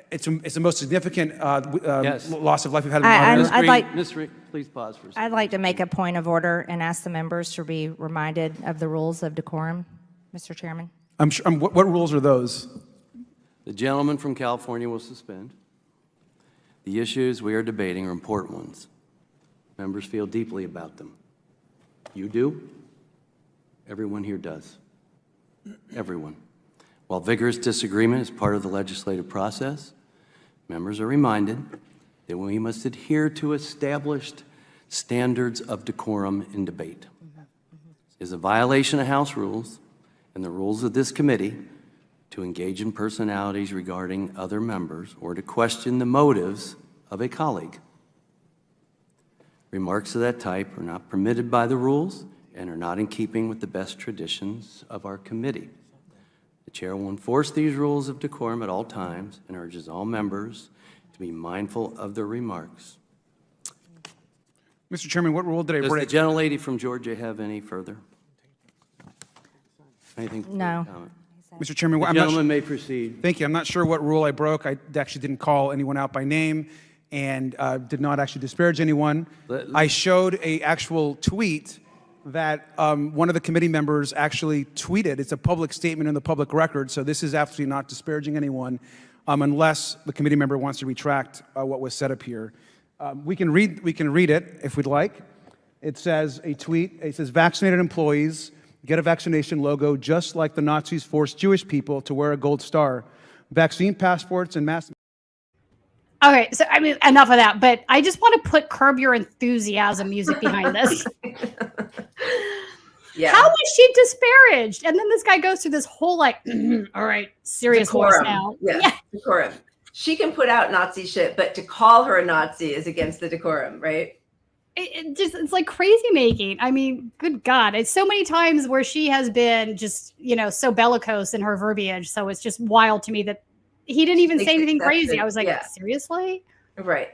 It's the most significant loss of life we've had in the modern era. Ms. Reed, please pause for a second. I'd like to make a point of order and ask the members to be reminded of the rules of decorum, Mr. Chairman. I'm sure. What rules are those? The gentleman from California will suspend. The issues we are debating are important ones. Members feel deeply about them. You do. Everyone here does. Everyone. While vigorous disagreement is part of the legislative process, members are reminded that we must adhere to established standards of decorum in debate. It is a violation of House rules and the rules of this committee to engage in personalities regarding other members or to question the motives of a colleague. Remarks of that type are not permitted by the rules and are not in keeping with the best traditions of our committee. The chair will enforce these rules of decorum at all times and urges all members to be mindful of their remarks. Mr. Chairman, what rule did I break? Does the gentlelady from Georgia have any further? Anything? No. Mr. Chairman, the gentleman may proceed. Thank you. I'm not sure what rule I broke. I actually didn't call anyone out by name and did not actually disparage anyone. I showed a actual tweet that one of the committee members actually tweeted. It's a public statement in the public record, so this is absolutely not disparaging anyone unless the committee member wants to retract what was said up here. We can read it if we'd like. It says a tweet. It says, vaccinated employees get a vaccination logo just like the Nazis forced Jewish people to wear a gold star. Vaccine passports and mass... Okay, so I mean, enough of that, but I just want to put Curb Your Enthusiasm music behind this. Yeah. How was she disparaged? And then this guy goes through this whole like, all right, serious voice now. Yeah, decorum. She can put out Nazi shit, but to call her a Nazi is against the decorum, right? It's like crazy making. I mean, good God. It's so many times where she has been just, so bellicose in her verbiage. So it's just wild to me that he didn't even say anything crazy. I was like, seriously? Right.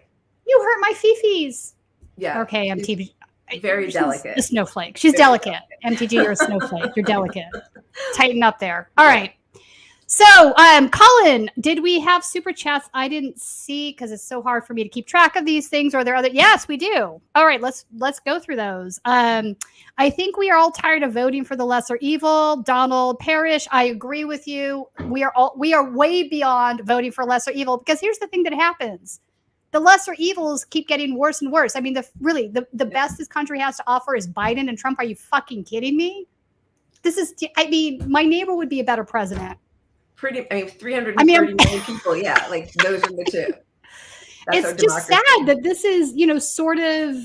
You hurt my fifis. Yeah. Okay, MTG. Very delicate. A snowflake. She's delicate. MTG, you're a snowflake. You're delicate. Tighten up there. All right. So, Colin, did we have super chats? I didn't see because it's so hard for me to keep track of these things. Are there other? Yes, we do. All right, let's go through those. I think we are all tired of voting for the lesser evil. Donald Parrish, I agree with you. We are way beyond voting for lesser evil because here's the thing that happens. The lesser evils keep getting worse and worse. I mean, the best this country has to offer is Biden and Trump. Are you fucking kidding me? My neighbor would be a better president. 330 million people. Yeah, like those are the two. It's just sad that this is, sort of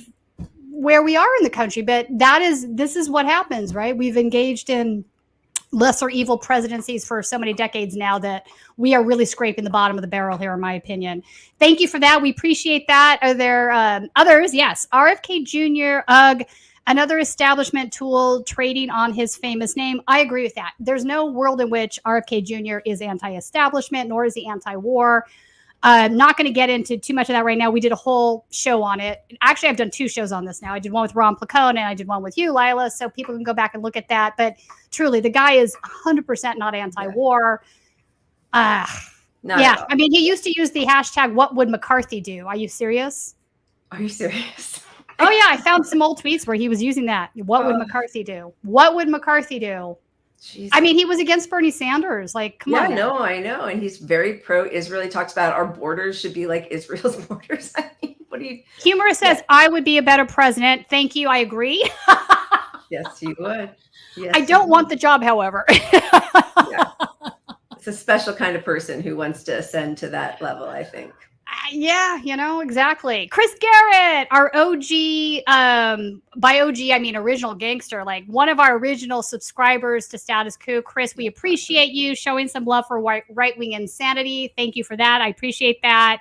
where we are in the country, but this is what happens, right? We've engaged in lesser evil presidencies for so many decades now that we are really scraping the bottom of the barrel here, in my opinion. Thank you for that. We appreciate that. Are there others? Yes. RFK Jr., UGG, another establishment tool trading on his famous name. I agree with that. There's no world in which RFK Jr. is anti-establishment, nor is he anti-war. I'm not going to get into too much of that right now. We did a whole show on it. Actually, I've done 2 shows on this now. I did one with Ron Placone and I did one with you, Leila, so people can go back and look at that. But truly, the guy is 100% not anti-war. I mean, he used to use the hashtag, what would McCarthy do? Are you serious? Are you serious? Oh, yeah. I found some old tweets where he was using that. What would McCarthy do? What would McCarthy do? Jesus. I mean, he was against Bernie Sanders. Like, come on. Yeah, no, I know. And he's very pro-Israel. He talks about our borders should be like Israel's borders. I mean, what do you... Humorous says, I would be a better president. Thank you. I agree. Yes, you would. Yes, I don't want the job, however. Yeah. It's a special kind of person who wants to ascend to that level, I think. Yeah, exactly. Chris Garrett, our OG, by OG, I mean original gangster, like one of our original subscribers to Status Coup. Chris, we appreciate you showing some love for right-wing insanity. Thank you for that. I appreciate that.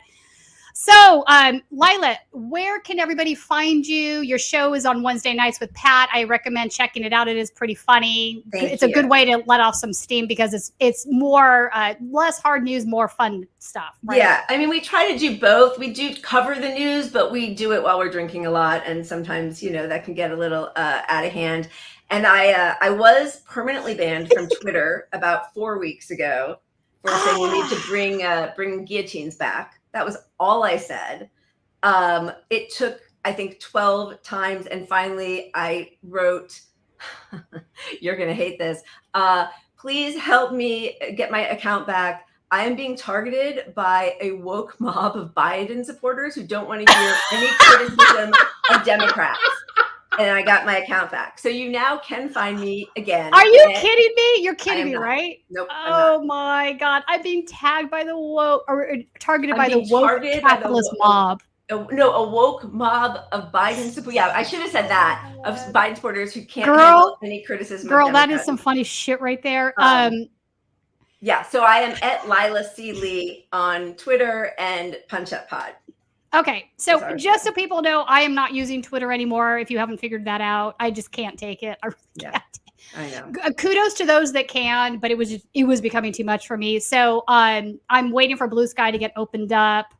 So, Leila, where can everybody find you? Your show is on Wednesday nights with Pat. I recommend checking it out. It is pretty funny. It's a good way to let off some steam because it's more less hard news, more fun stuff. Right? Yeah, I mean, we try to do both. We do cover the news, but we do it while we're drinking a lot, and sometimes that can get a little out of hand. And I was permanently banned from Twitter about 4 weeks ago for saying we need to bring guillotines back. That was all I said. It took, I think, 12 times. And finally, I wrote, you're going to hate this. Please help me get my account back. I am being targeted by a woke mob of Biden supporters who don't want to hear any criticism of Democrats. And I got my account back. So you now can find me again. Are you kidding me? You're kidding me, not. right? Nope. Oh my God. I'm being tagged by the woke or targeted by the woke capitalist mob. No, a woke mob of Biden supporters. Yeah, I should have said that. Of Biden supporters who can't handle any criticism. Girl, that is some funny shit right there. Yeah, so I am at Leila C. Leigh on Twitter and Punch Up Pod. Okay, so just so people know, I am not using Twitter anymore. If you haven't figured that out, I just can't take it. I really can't. I know. Kudos to those that can, but it was becoming too much for me. So I'm waiting for Blue Sky to get opened up.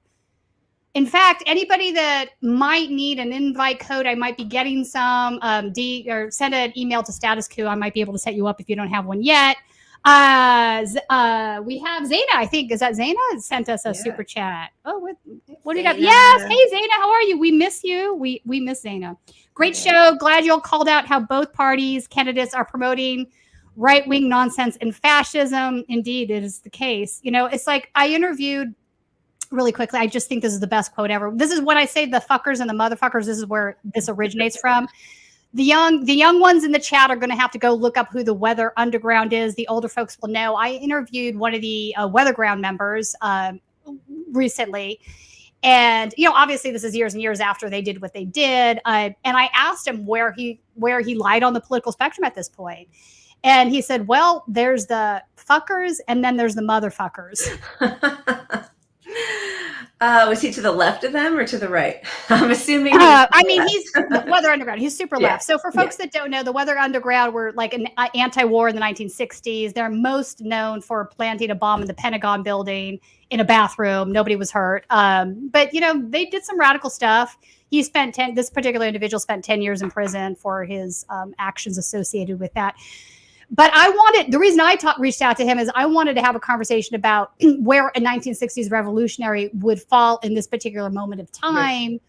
In fact, anybody that might need an invite code, I might be getting some. Or send an email to Status Coup. I might be able to set you up if you don't have one yet. We have Zaina, I think. Is that Zaina? Sent us a super chat. Oh, what do you got? Yes. Hey, Zaina, how are you? We miss you. We miss Zaina. Great show. Glad you all called out how both parties candidates are promoting right-wing nonsense and fascism. Indeed, it is the case. It's like I interviewed really quickly. I just think this is the best quote ever. This is when I say the fuckers and the motherfuckers. This is where this originates from. The young ones in the chat are going to have to go look up who the Weather Underground is. The older folks will know. I interviewed one of the Weatherground members recently. And, obviously this is years and years after they did what they did. And I asked him where he lied on the political spectrum at this point. And he said, well, there's the fuckers and then there's the motherfuckers. Was he to the left of them or to the right? I'm assuming. He's the Weather Underground. He's super left. So for folks that don't know, the Weather Underground were like an anti-war in the 1960s. They're most known for planting a bomb in the Pentagon building in a bathroom. Nobody was hurt. But they did some radical stuff. This particular individual spent 10 years in prison for his actions associated with that. But the reason I reached out to him is I wanted to have a conversation about where a 1960s revolutionary would fall in this particular moment of time.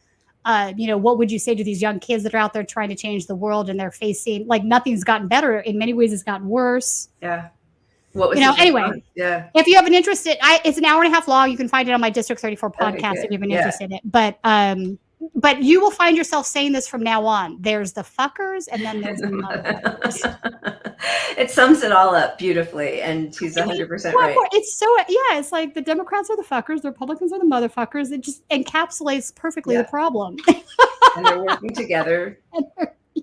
Right. What would you say to these young kids that are out there trying to change the world and they're facing, like, nothing's gotten better. In many ways, it's gotten worse. Yeah. What was anyway, if you have an interest it's an hour and a half long. You can find it on my District 34 podcast if you have an interest in it. But you will find yourself saying this from now on. There's the fuckers and then there's the motherfuckers. It sums it all up beautifully, and he's 100% right. It's it's like the Democrats are the fuckers, the Republicans are the motherfuckers. It just encapsulates perfectly the problem. And they're working together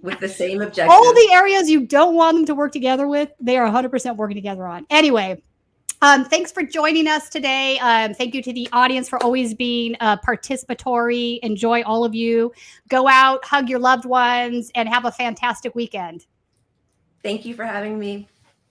with the same objective. All the areas you don't want them to work together with, they are 100% working together on. Anyway, thanks for joining us today. Thank you to the audience for always being participatory. Enjoy, all of you. Go out, hug your loved ones, and have a fantastic weekend. Thank you for having me.